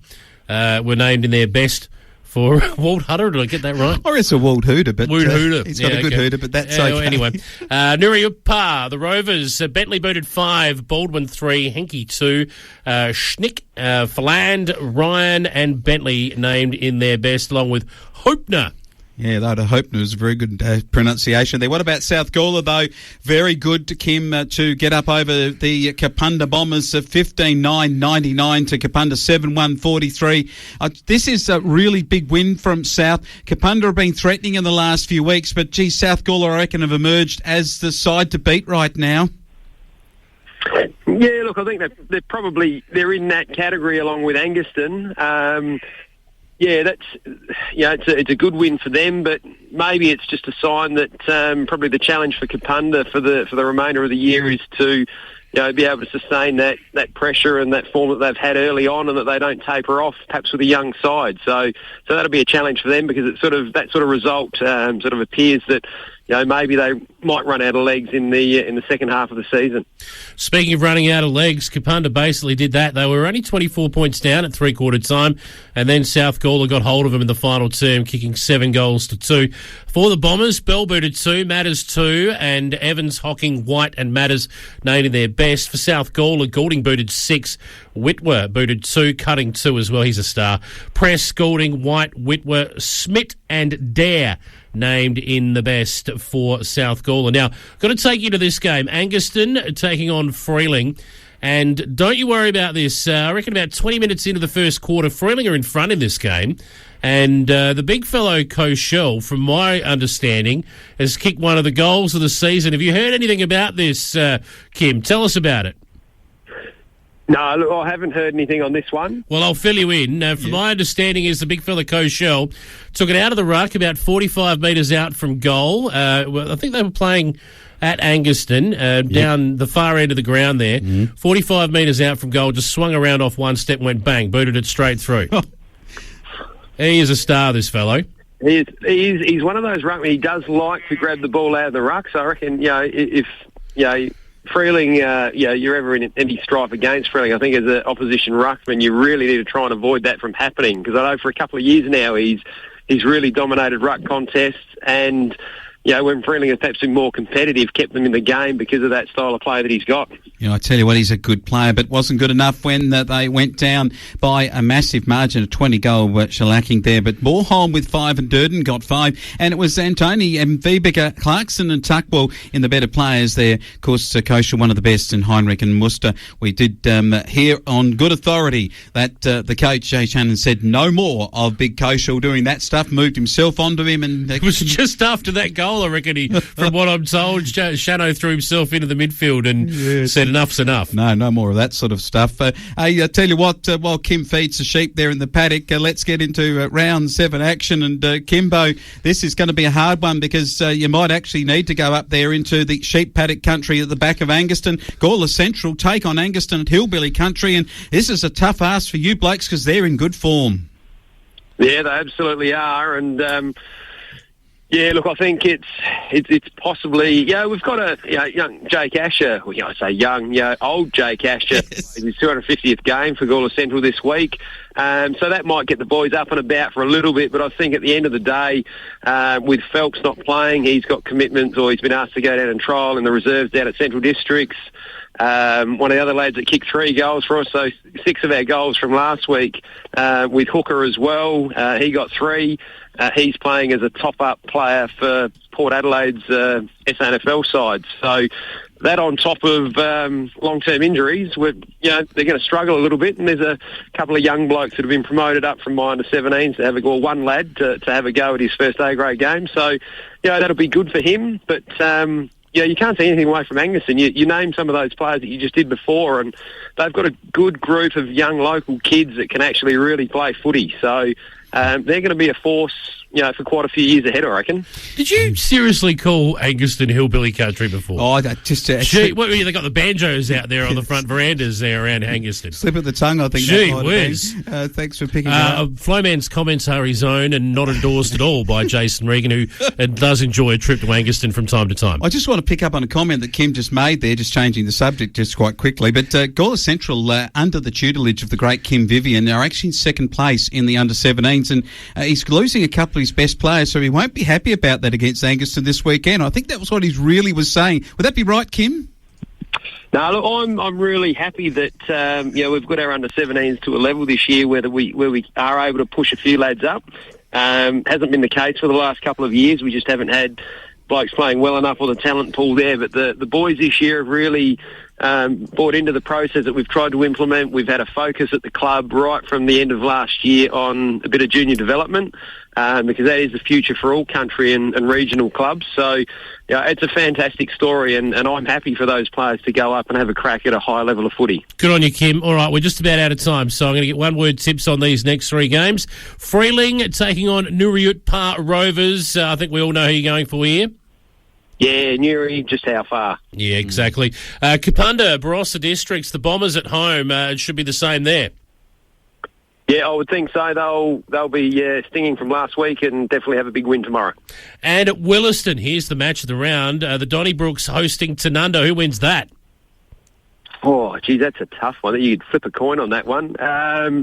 were named in their best for Wald Hutter. Did I get that right? Or it's a Wald Hooter, but he's got a good Hooter, but that's okay. Anyway, Nuriupa, the Rovers, Bentley booted 5, Baldwin 3, Henke 2, Schnick, Faland, Ryan and Bentley named in their best, along with Hopener. Yeah, that Hopener was a very good pronunciation there. What about South Gawler, though? Very good, Kim, to get up over the Kapunda Bombers, 15-9-99 to Kapunda 7-1-43. This is a really big win from South. Kapunda have been threatening in the last few weeks, but, gee, South Gawler, I reckon, have emerged as the side to beat right now. Yeah, look, I think they're in that category along with Angaston. It's a good win for them, but maybe it's just a sign that probably the challenge for Kapunda for the remainder of the year is to be able to sustain that pressure and that form that they've had early on, and that they don't taper off, perhaps with a young side. So that'll be a challenge for them, because it's that sort of result sort of appears that maybe they might run out of legs in the second half of the season. Speaking of running out of legs, Kapunda basically did that. They were only 24 points down at three-quarter time, and then South Gawler got hold of them in the final term, kicking 7-2. For the Bombers, Bell booted 2, Matters 2, and Evans, Hocking, White and Matters named in their best. For South Gawler, Goulding booted 6, Whitwer booted 2, Cutting 2 as well. He's a star. Press, Goulding, White, Whitwer, Smith and Dare named in the best for South Gawler. Now, got to take you to this game. Angaston taking on Freeling. And don't you worry about this. I reckon about 20 minutes into the first quarter, Freeling are in front in this game. And the big fellow, Koshel, from my understanding, has kicked one of the goals of the season. Have you heard anything about this, Kim? Tell us about it. No, look, I haven't heard anything on this one. Well, I'll fill you in. From my understanding is the big fella Koshel took it out of the ruck about 45 metres out from goal. I think they were playing at Angaston, down the far end of the ground there. 45 metres out from goal, just swung around off one step, went bang, booted it straight through. He is a star, this fellow. He's one of those ruckmen. He does like to grab the ball out of the ruck, so I reckon, if Freeling, you're ever in any strife against Freeling, I think as an opposition ruckman, you really need to try and avoid that from happening, because I know for a couple of years now he's really dominated ruck contests, and when Freeling has perhaps been more competitive, kept them in the game because of that style of play that he's got. I tell you what, he's a good player, but wasn't good enough when they went down by a massive margin, a 20-goal shellacking there. But Bornholm with 5 and Durden got 5, and it was Antoni and Viebecker, Clarkson and Tuckwell in the better players there. Of course, Kosher, one of the best, and Heinrich and Muster. We did hear on good authority that the coach, Jay Shannon, said no more of Big Kosher doing that stuff, moved himself onto him. And it was just after that goal, I reckon from what I'm told, Shano threw himself into the midfield and said enough's enough. No more of that sort of stuff. I tell you what, while Kim feeds the sheep there in the paddock, let's get into round 7 action. And Kimbo, this is going to be a hard one, because you might actually need to go up there into the sheep paddock country at the back of Angaston. Gawler Central take on Angaston at Hillbilly country, and this is a tough ask for you blokes because they're in good form. Yeah, they absolutely are, and look, I think it's possibly, we've got a young Jake Asher, I say young, old Jake Asher, his 250th game for Gawler Central this week. So that might get the boys up and about for a little bit, but I think at the end of the day, with Phelps not playing, he's got commitments, or he's been asked to go down and trial in the reserves down at Central Districts. One of the other lads that kicked 3 goals for us, so 6 of our goals from last week, with Hooker as well. He got 3. He's playing as a top-up player for Port Adelaide's SANFL side. So that on top of long-term injuries, they're going to struggle a little bit. And there's a couple of young blokes that have been promoted up from my under-17s to have a go. One lad to have a go at his first A-grade game. So, that'll be good for him. But you can't take anything away from Angaston. You name some of those players that you just did before, and they've got a good group of young local kids that can actually really play footy. So they're going to be a force, for quite a few years ahead, I reckon. Did you seriously call Angaston Hillbilly country before? Oh, that just... they got the banjos out there on the front verandas there around Angaston. Slip of the tongue, I think. Gee whiz. Thanks for picking up. Flowman's comments are his own and not endorsed at all by Jason Regan, who does enjoy a trip to Angaston from time to time. I just want to pick up on a comment that Kim just made there, just changing the subject just quite quickly. But Gawler Central, under the tutelage of the great Kim Vivian, are actually in second place in the under-17s, and he's losing a couple of his best players, so he won't be happy about that against Angaston this weekend. I think that was what he really was saying. Would that be right, Kim? No, look, I'm really happy that we've got our under-17s to a level this year where we are able to push a few lads up. Hasn't been the case for the last couple of years. We just haven't had blokes playing well enough, or the talent pool there. But the boys this year have really bought into the process that we've tried to implement. We've had a focus at the club right from the end of last year on a bit of junior development, because that is the future for all country and regional clubs. So it's a fantastic story, and I'm happy for those players to go up and have a crack at a high level of footy. Good on you, Kim. All right, we're just about out of time, so I'm going to get one-word tips on these next 3 games. Freeling taking on Nuriut Pa Rovers. I think we all know who you're going for here. Yeah, Newry, just how far? Yeah, exactly. Kapunda, Barossa Districts, the Bombers at home. It should be the same there. Yeah, I would think so. They'll be stinging from last week and definitely have a big win tomorrow. And at Williston, here's the match of the round. The Donnybrooks hosting Tanunda. Who wins that? Oh, geez, that's a tough one. You could flip a coin on that one.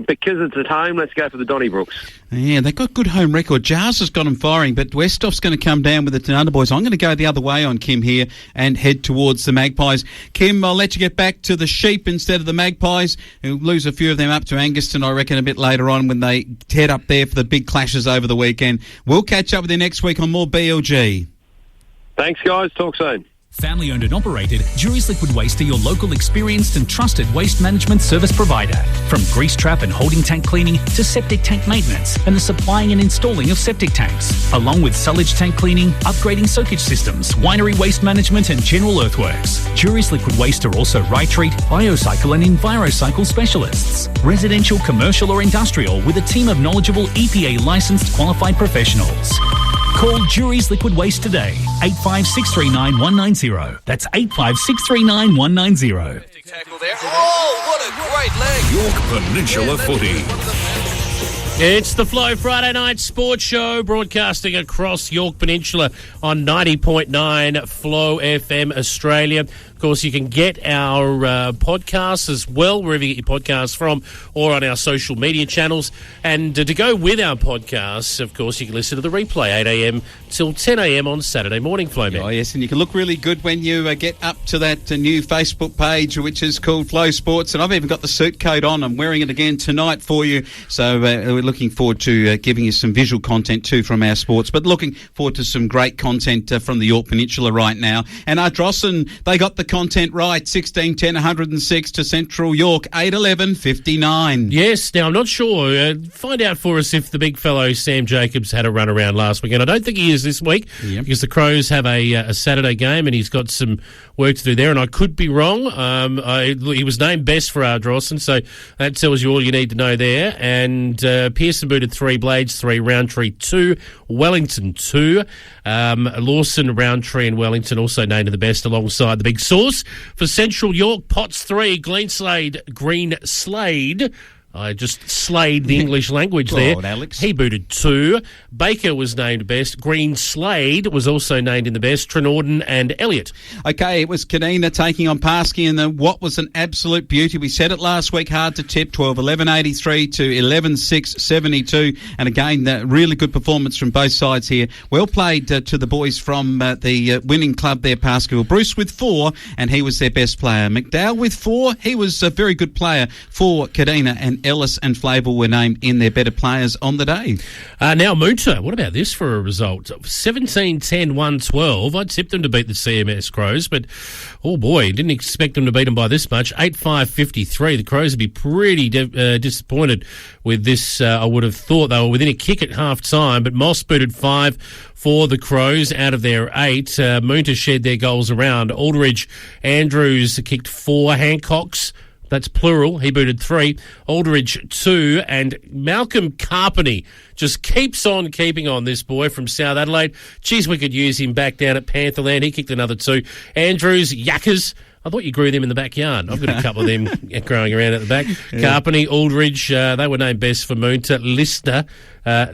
Because it's at home, let's go for the Donnybrooks. Yeah, they've got good home record. Jars has got them firing, but Westhoff's going to come down with the Tanunda boys. I'm going to go the other way on Kim here and head towards the Magpies. Kim, I'll let you get back to the Sheep instead of the Magpies. We'll lose a few of them up to Angaston, I reckon, a bit later on when they head up there for the big clashes over the weekend. We'll catch up with you next week on more BLG. Thanks, guys. Talk soon. Family owned and operated, Jury's Liquid Waste are your local experienced and trusted waste management service provider. From grease trap and holding tank cleaning to septic tank maintenance and the supplying and installing of septic tanks, along with sullage tank cleaning, upgrading soakage systems, winery waste management and general earthworks. Jury's Liquid Waste are also Rytreat, Biocycle and Envirocycle specialists. Residential, commercial or industrial with a team of knowledgeable EPA licensed qualified professionals. Call Jury's Liquid Waste today, 85639190. That's 85639190. Tackle there. Oh, what a great leg. Yorke Peninsula Footy. It's the Flow Friday Night Sports Show, broadcasting across Yorke Peninsula on 90.9 Flow FM Australia. Of course, you can get our podcasts as well, wherever you get your podcasts from, or on our social media channels. And to go with our podcasts, of course, you can listen to the replay, 8 a.m. till 10 a.m. on Saturday morning, Flow Man. Oh, yes, and you can look really good when you get up to that new Facebook page, which is called Flow Sports. And I've even got the suit coat on. I'm wearing it again tonight for you. So we're looking forward to giving you some visual content too from our sports, but looking forward to some great content from the Yorke Peninsula right now. And Ardrossan, they got the content right, 16-10, 106 to Central Yorke, 8-11, 59. Yes, now I'm not sure. Find out for us if the big fellow Sam Jacobs had a run around last weekend. I don't think he is this week because the Crows have a Saturday game and he's got some work to do there, and I could be wrong. He was named best for Ardrossan, so that tells you all you need to know there. And Pearson booted 3, Blades 3, Roundtree 2, Wellington 2. Lawson, Roundtree and Wellington also named the best alongside the big source. For Central Yorke, Potts 3, Green Slade. I just slayed the English language there. Alex. He booted 2. Baker was named best. Green Slade was also named in the best. Trenorden and Elliott. Okay, it was Kadina taking on Parsky, and what was an absolute beauty. We said it last week, hard to tip, 12-11-83 to 11-6-72. And again, really good performance from both sides here. Well played to the boys from the winning club there, Parsky. Bruce with 4, and he was their best player. McDowell with 4, he was a very good player for Kadina, and Ellis and Flavel were named in their better players on the day. Now, Moonta, what about this for a result? 17-10-1-12. I tipped them to beat the CMS Crows, but, oh boy, didn't expect them to beat them by this much. 8-5-53. The Crows would be pretty disappointed with this. I would have thought they were within a kick at half-time, but Moss booted 5 for the Crows out of their 8. Moonta shared their goals around. Aldridge Andrews kicked 4. Hancock's, that's plural, he booted 3. Aldridge 2, and Malcolm Carpeney just keeps on keeping on, this boy from South Adelaide. Geez, we could use him back down at Pantherland. He kicked another 2. Andrews, Yackers, I thought you grew them in the backyard. I've got a couple of them growing around at the back. Yeah. Carpeney, Aldridge, they were named best for Moonta. Lister. That'll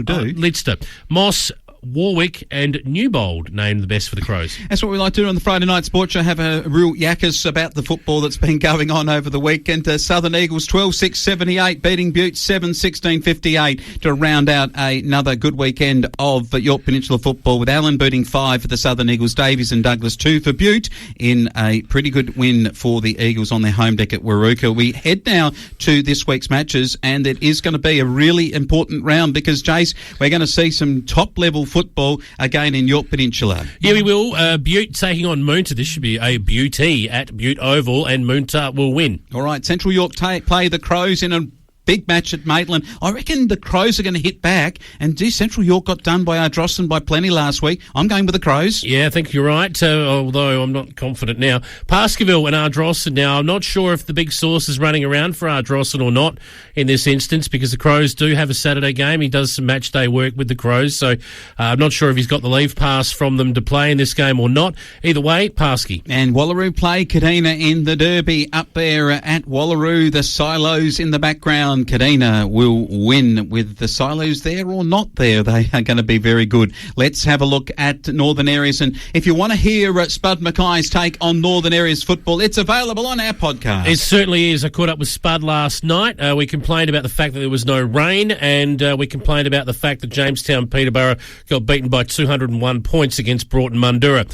do. Lidster. Moss, Warwick and Newbold named the best for the Crows. That's what we like to do on the Friday Night Sports Show, have a real yakkers about the football that's been going on over the weekend. Southern Eagles 12-6-78, beating Butte 7-16-58 to round out another good weekend of Yorke Peninsula football, with Allen booting 5 for the Southern Eagles, Davies and Douglas 2 for Butte, in a pretty good win for the Eagles on their home deck at Waruka. We head now to this week's matches, and it is going to be a really important round because, Jace, we're going to see some top-level football again in Yorke Peninsula. Yeah, we will. Butte taking on Moonta. This should be a beauty at Butte Oval, and Moonta will win. All right, Central Yorke play the Crows in a big match at Maitland. I reckon the Crows are going to hit back, and Central Yorke got done by Ardrossan by plenty last week. I'm going with the Crows. Yeah, I think you're right, although I'm not confident now. Parskyville and Ardrossan now. I'm not sure if the big source is running around for Ardrossan or not in this instance, because the Crows do have a Saturday game. He does some match day work with the Crows, so I'm not sure if he's got the leave pass from them to play in this game or not. Either way, Parsky. And Wallaroo play Kadina in the Derby up there at Wallaroo. The Silos in the background. Kadina will win with the Silos there or not there. They are going to be very good. Let's have a look at Northern Areas. And if you want to hear Spud McKay's take on Northern Areas football, it's available on our podcast. It certainly is. I caught up with Spud last night. We complained about the fact that there was no rain, and we complained about the fact that Jamestown Peterborough got beaten by 201 points against Broughton Mundura.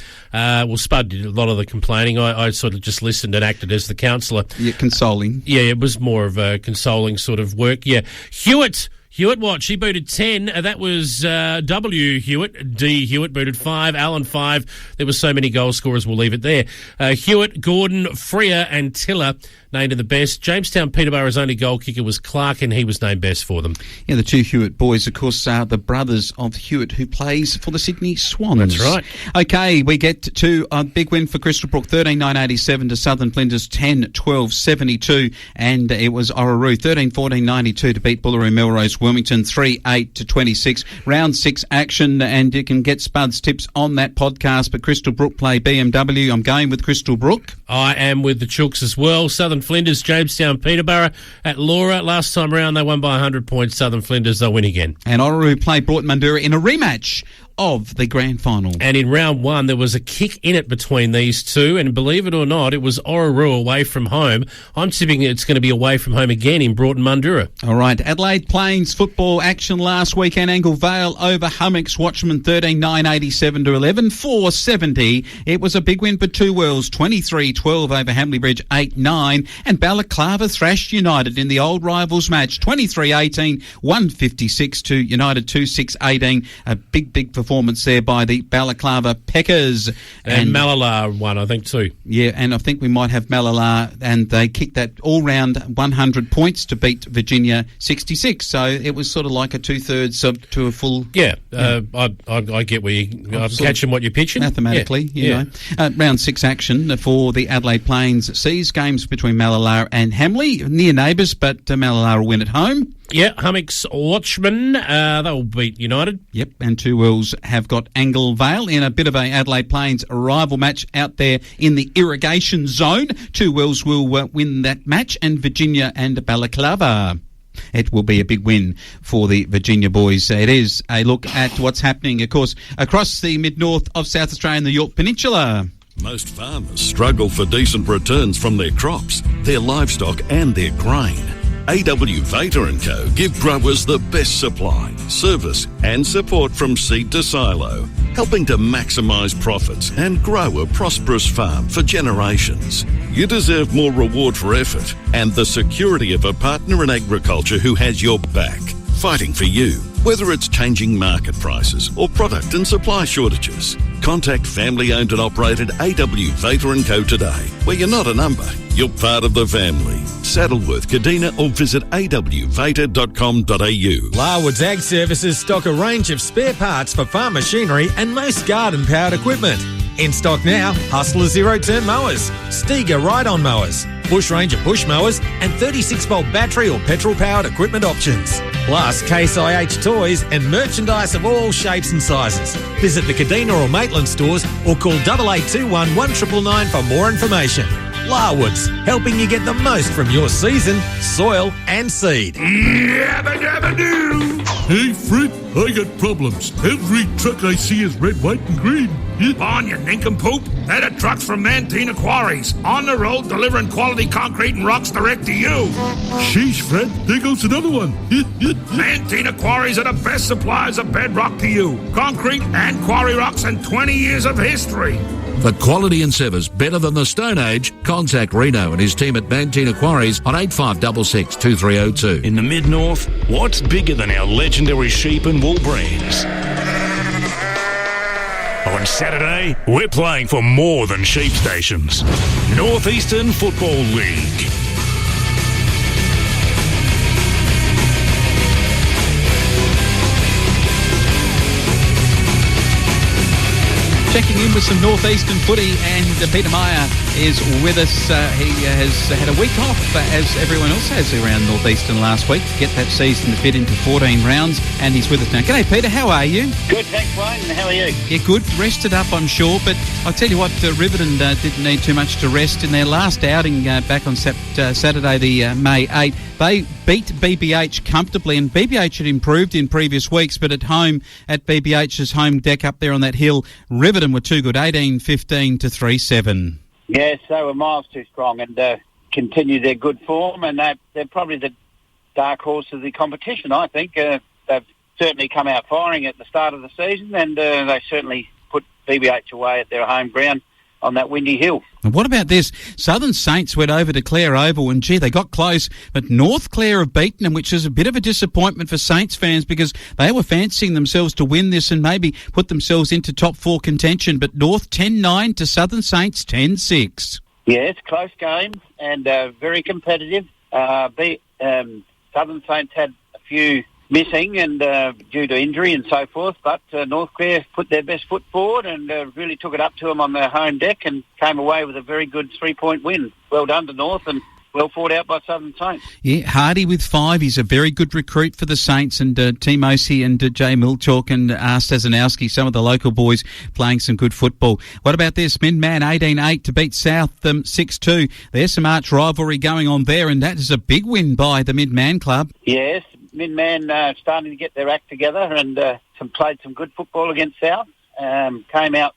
Spud did a lot of the complaining. I sort of just listened and acted as the counsellor. Yeah, consoling. Yeah, it was more of a consoling sort of work. Yeah. Hewitt watch. He booted 10. That was W. Hewitt. D. Hewitt booted 5. Allen 5. There were so many goal scorers, we'll leave it there. Hewitt, Gordon, Freer and Tiller named in the best. Jamestown Peterborough's only goal kicker was Clark, and he was named best for them. Yeah, the two Hewitt boys, of course, are the brothers of Hewitt, who plays for the Sydney Swans. That's right. Okay, we get to a big win for Crystal Brook, 13-9-87 to Southern Flinders, 10-12-72, and it was Orroroo, 13-14-92 to beat Bullaroo Melrose. Wilmington 3-8 to 26. Round 6 action, and you can get Spud's tips on that podcast. But Crystal Brook play BMW. I'm going with Crystal Brook. I am with the Chooks as well. Southern Flinders, Jamestown, Peterborough at Laura. Last time around, they won by 100 points. Southern Flinders, they'll win again. And Oru play Broughton Mandurah in a rematch of the grand final. And in round 1, there was a kick in it between these two, and believe it or not, it was Orroroo away from home. I'm tipping it's going to be away from home again in Broughton Mandurah. All right, Adelaide Plains football action last weekend. Angle Vale over Hummocks, Watchman 13-9, 87 to 11, 470. It was a big win for Two Worlds, 23-12 over Hamley Bridge, 8-9. And Balaclava thrashed United in the old rivals match, 23-18, 156 to United 2-6-18. A big performance there by the Balaclava Peckers. And Malala won, I think, too. Yeah, and I think we might have Malala, and they kicked that all-round 100 points to beat Virginia 66. So it was sort of like a two-thirds to a full... Yeah, I get where I'm catching what you're pitching. Mathematically, you know. Round 6 action for the Adelaide Plains Seas games between Malala and Hamley. Near neighbours, but Malala will win at home. Yeah, Hummocks Watchmen, they'll beat United. Yep, and Two Worlds have got Angle Vale in a bit of a Adelaide Plains rival match out there in the irrigation zone. Two Worlds will win that match, and Virginia and Balaclava. It will be a big win for the Virginia boys. It is a look at what's happening, of course, across the mid-north of South Australia and the Yorke Peninsula. Most farmers struggle for decent returns from their crops, their livestock and their grain. AW Vater & Co. give growers the best supply, service and support from seed to silo, helping to maximise profits and grow a prosperous farm for generations. You deserve more reward for effort and the security of a partner in agriculture who has your back, fighting for you. Whether it's changing market prices or product and supply shortages, contact family-owned and operated AW Vater & Co. today. Where you're not a number, you're part of the family. Saddleworth, Kadina, or visit awvater.com.au. Larwood's Ag Services stock a range of spare parts for farm machinery and most garden-powered equipment. In stock now, Hustler zero-turn mowers, Stiga ride-on mowers, Bush Ranger push mowers, and 36-volt battery or petrol-powered equipment options. Plus, Case IH toys and merchandise of all shapes and sizes. Visit the Kadina or Maitland stores or call 8821 1999 for more information. Larwood's, helping you get the most from your season, soil and seed. Yabba dabba doo! Hey Fred, I got problems. Every truck I see is red, white and green. On you nincompoop. They're the trucks from Mantina Quarries. On the road delivering quality concrete and rocks direct to you. Sheesh, Fred, there goes another one. Mantina Quarries are the best suppliers of bedrock to you. Concrete and quarry rocks and 20 years of history. For quality and service better than the Stone Age, contact Reno and his team at Mantina Quarries on 8566 2302. In the mid-north, what's bigger than our legendary sheep and wool brands? On Saturday, we're playing for more than sheep stations. Northeastern Football League. Checking in with some northeastern footy, and Peter Meyer is with us. He has had a week off, as everyone else has around northeastern last week, to get that season to fit into 14 rounds, and he's with us now. G'day, Peter. How are you? Good, thanks, Wayne. How are you? Yeah, good. Rested up, I'm sure, but I'll tell you what, Riverton didn't need too much to rest in their last outing back on Saturday, the May 8th. They beat BBH comfortably, and BBH had improved in previous weeks, but at home, at BBH's home deck up there on that hill, Riverton were too good, 18-15 to 3-7. Yes, they were miles too strong and continued their good form, and they're probably the dark horse of the competition, I think. They've certainly come out firing at the start of the season, and they certainly put BBH away at their home ground on that windy hill. And what about this? Southern Saints went over to Clare Oval, and gee, they got close, but North Clare have beaten them, which is a bit of a disappointment for Saints fans because they were fancying themselves to win this and maybe put themselves into top 4 contention, but North 10-9 to Southern Saints 10-6. Yeah, it's a close game and very competitive. Southern Saints had a few missing and due to injury and so forth, but North Clare put their best foot forward and really took it up to them on their home deck and came away with a very good 3-point win. Well done to North, and well fought out by Southern Saints. Yeah, Hardy with 5. He's a very good recruit for the Saints. And Team Osey and Jay Milchalk and Stasonowski, some of the local boys playing some good football. What about this? Midman 18-8 to beat South 6-2. There's some arch rivalry going on there, and that is a big win by the Midman club. Yes, Midman starting to get their act together and played some good football against South. Came out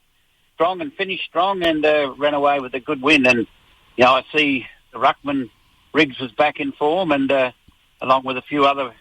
strong and finished strong and ran away with a good win. And, you know, I see the ruckman Riggs was back in form and along with a few other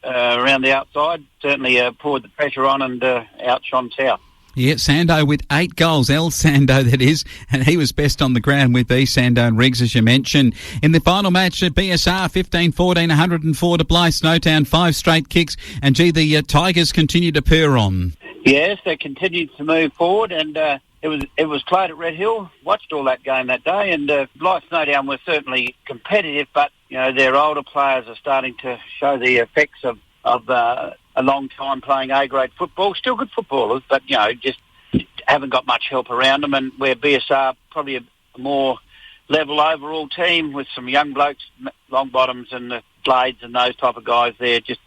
around the outside, certainly poured the pressure on and outshone South. Yeah, Sando with 8 goals. El Sando, that is. And he was best on the ground with B. Sando and Riggs, as you mentioned. In the final match, BSR 15-14, 104 to Blythe Snowtown, 5 straight kicks. And, gee, the Tigers continue to purr on. Yes, they continued to move forward, and it was played at Red Hill. Watched all that game that day, and Blythe Snowtown were certainly competitive, but, you know, their older players are starting to show the effects of a long time playing A-grade football. Still good footballers, but, you know, just haven't got much help around them. And where BSR probably a more level overall team with some young blokes, long bottoms and the Blades and those type of guys there, just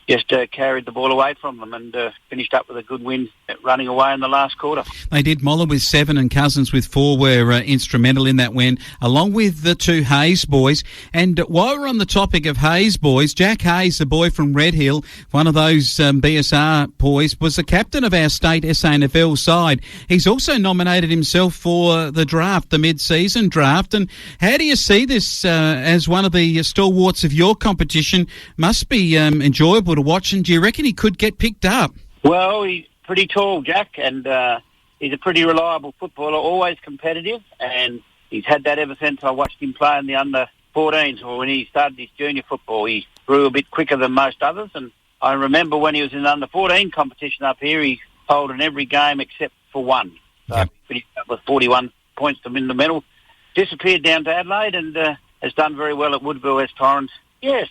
carried the ball away from them and finished up with a good win running away in the last quarter. They did. Moller with 7 and Cousins with 4 were instrumental in that win, along with the 2 Hayes boys. And while we're on the topic of Hayes boys, Jack Hayes, the boy from Red Hill, one of those BSR boys, was the captain of our state SANFL side. He's also nominated himself for the draft, the mid-season draft. And how do you see this as one of the stalwarts of your competition? Must be enjoyable to watch, and do you reckon he could get picked up? Well, he's pretty tall, Jack, and he's a pretty reliable footballer, always competitive, and he's had that ever since I watched him play in the under-14s, or when he started his junior football. He grew a bit quicker than most others, and I remember when he was in the under-14 competition up here, he polled in every game except for one. So he finished up with 41 points to win the medal. Disappeared down to Adelaide and has done very well at Woodville, West Torrens. Yes,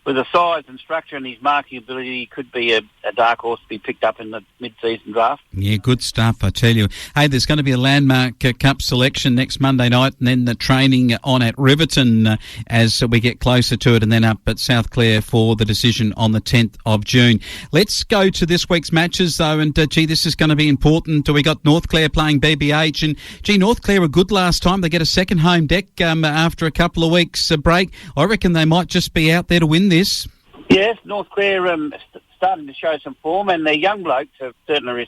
with the size and structure and his marking ability, he could be a dark horse to be picked up in the mid-season draft. Yeah, good stuff, I tell you. Hey, there's going to be a landmark Cup selection next Monday night, and then the training on at Riverton as we get closer to it, and then up at South Clare for the decision on the 10th of June. Let's go to this week's matches, though, and gee, this is going to be important. We got North Clare playing BBH, and gee, North Clare were good last time. They get a second home deck after a couple of weeks break. I reckon they might just be out there to win this. Yes, North Clare starting to show some form, and their young blokes are certainly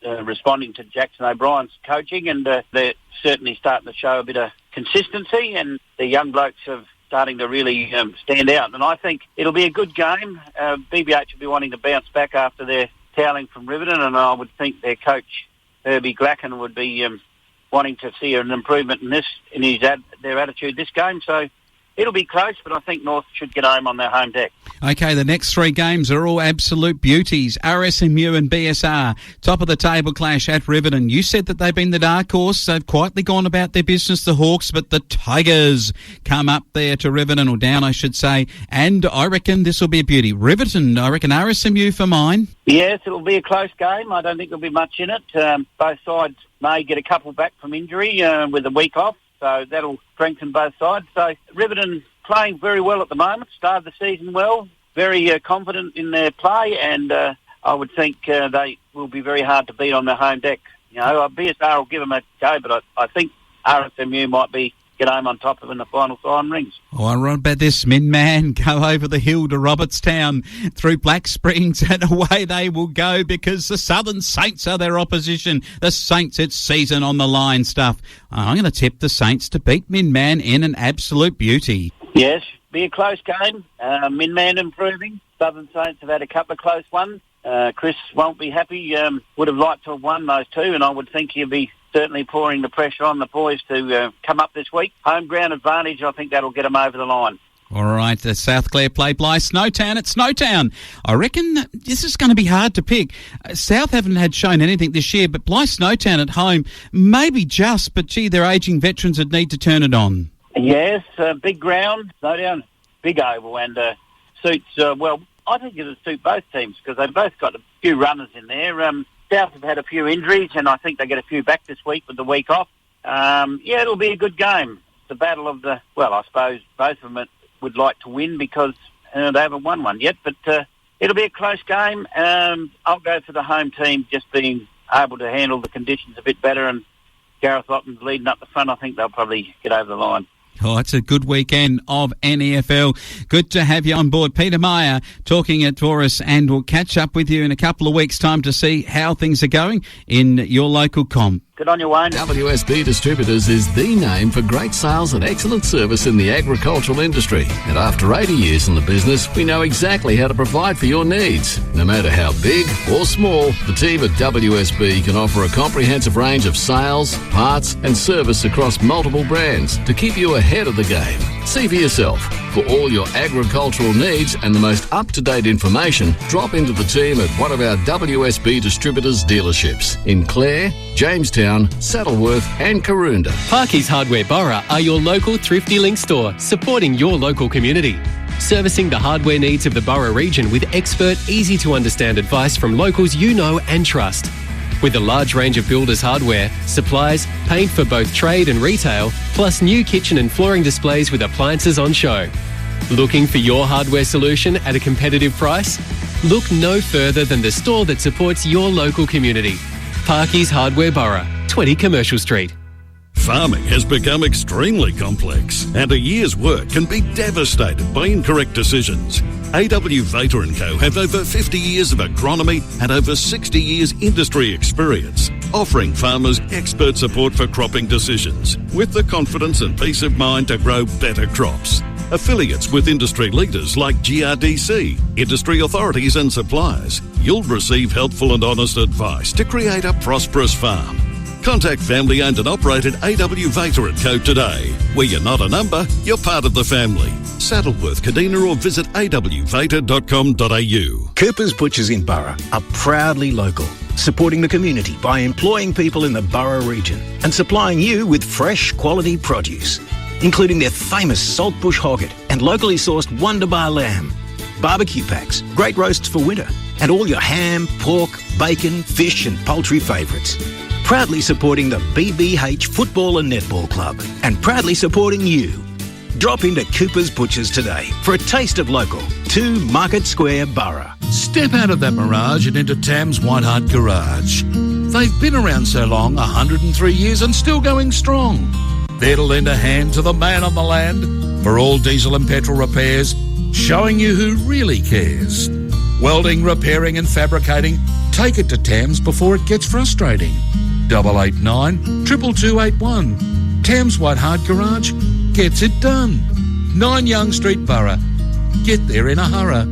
responding to Jackson O'Brien's coaching, and they're certainly starting to show a bit of consistency, and the young blokes are starting to really stand out. And I think it'll be a good game. BBH will be wanting to bounce back after their toweling from Riverton, and I would think their coach, Herbie Glacken, would be wanting to see an improvement in their attitude this game. So it'll be close, but I think North should get home on their home deck. Okay, the next 3 games are all absolute beauties. RSMU and BSR, top of the table clash at Riverton. You said that they've been the dark horse. They've quietly gone about their business, the Hawks, but the Tigers come up there to Riverton, or down, I should say, and I reckon this will be a beauty. Riverton, I reckon RSMU for mine. Yes, it'll be a close game. I don't think there'll be much in it. Both sides may get a couple back from injury with a week off. So that'll strengthen both sides. So Riverton playing very well at the moment, started the season well, very confident in their play, and I would think they will be very hard to beat on their home deck. You know, BSR will give them a go, but I think RSMU might get home on top of in the final siren rings. Oh, I wrote about this. Midman go over the hill to Robertstown through Black Springs, and away they will go because the Southern Saints are their opposition. The Saints, it's season on the line stuff. I'm going to tip the Saints to beat Midman in an absolute beauty. Yes, be a close game. Midman improving. Southern Saints have had a couple of close ones. Chris won't be happy. Would have liked to have won those 2, and I would think he'll be certainly pouring the pressure on the boys to come up this week. Home ground advantage, I think that'll get them over the line. All right, the South Clare play Blythe Snowtown at Snowtown. I reckon this is going to be hard to pick. South haven't shown anything this year, but Blythe Snowtown at home, maybe just, but gee, they're ageing veterans that need to turn it on. Yes, big ground, Snowtown, big oval, and suits, well, I think it'll suit both teams because they've both got a few runners in there. South have had a few injuries, and I think they get a few back this week with the week off. Yeah, it'll be a good game. the battle of the... Well, I suppose both of them would like to win because they haven't won one yet, but it'll be a close game. I'll go for the home team just being able to handle the conditions a bit better, and Gareth Lotton's leading up the front. I think they'll probably get over the line. Oh, it's a good weekend of NEFL. Good to have you on board. Peter Meyer talking it for us, and we'll catch up with you in a couple of weeks' time to see how things are going in your local comp. Good on you, Wayne. WSB Distributors is the name for great sales and excellent service in the agricultural industry. And after 80 years in the business, we know exactly how to provide for your needs. No matter how big or small, the team at WSB can offer a comprehensive range of sales, parts and service across multiple brands to keep you ahead of the game. See for yourself. For all your agricultural needs and the most up-to-date information, drop into the team at one of our WSB Distributors dealerships in Clare, Jamestown, Saddleworth and Karoonda. Parky's Hardware Borough are your local Thrifty Link store, supporting your local community. Servicing the hardware needs of the Borough region with expert, easy-to-understand advice from locals you know and trust. With a large range of builders' hardware, supplies, paint for both trade and retail, plus new kitchen and flooring displays with appliances on show. Looking for your hardware solution at a competitive price? Look no further than the store that supports your local community. Parky's Hardware Borough, 20 Commercial Street. Farming has become extremely complex, and a year's work can be devastated by incorrect decisions. AW Vater & Co. have over 50 years of agronomy and over 60 years industry experience, offering farmers expert support for cropping decisions, with the confidence and peace of mind to grow better crops. Affiliates with industry leaders like GRDC, industry authorities and suppliers, you'll receive helpful and honest advice to create a prosperous farm. Contact family-owned and operated AW Vater & Co. today. Where you're not a number, you're part of the family. Saddleworth, Kadina, or visit awvater.com.au. Cooper's Butchers in Borough are proudly local, supporting the community by employing people in the Borough region and supplying you with fresh, quality produce, including their famous saltbush hogget and locally sourced Wonderbar lamb, barbecue packs, great roasts for winter, and all your ham, pork, bacon, fish and poultry favourites. Proudly supporting the BBH Football and Netball Club, and proudly supporting you. Drop into Cooper's Butchers today for a taste of local, 2 Market Square, Borough. Step out of that mirage and into Tam's White Hart Garage. They've been around so long, 103 years and still going strong. There to lend a hand to the man on the land for all diesel and petrol repairs, showing you who really cares. Welding, repairing and fabricating, take it to Tam's before it gets frustrating. 889 22281. Tam's White Hart Garage gets it done. 9 Young Street, Borough. Get there in a hurry.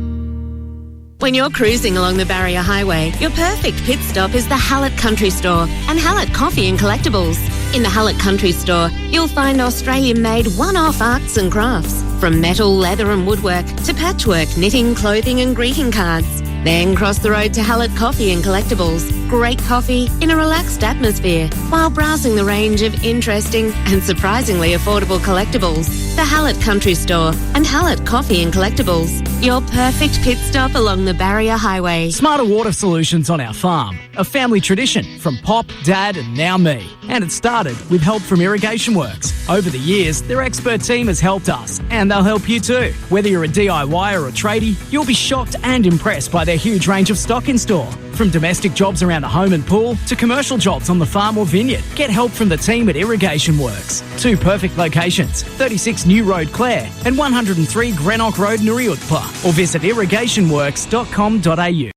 When you're cruising along the Barrier Highway, your perfect pit stop is the Hallett Country Store and Hallett Coffee and Collectibles. In the Hallett Country Store, you'll find Australian-made one-off arts and crafts, from metal, leather and woodwork to patchwork, knitting, clothing and greeting cards. Then cross the road to Hallett Coffee and Collectibles. Great coffee in a relaxed atmosphere while browsing the range of interesting and surprisingly affordable collectibles. The Hallett Country Store and Hallett Coffee and Collectibles. Your perfect pit stop along the Barrier Highway. Smarter water solutions on our farm. A family tradition from Pop, Dad and now me. And it started with help from Irrigation Works. Over the years, their expert team has helped us and they'll help you too. Whether you're a DIY or a tradie, you'll be shocked and impressed by their huge range of stock in store. From domestic jobs around the home and pool to commercial jobs on the farm or vineyard, get help from the team at Irrigation Works. 2 perfect locations, 36 New Road Clare and 103 Greenock Road Nuriutpa, or visit irrigationworks.com.au.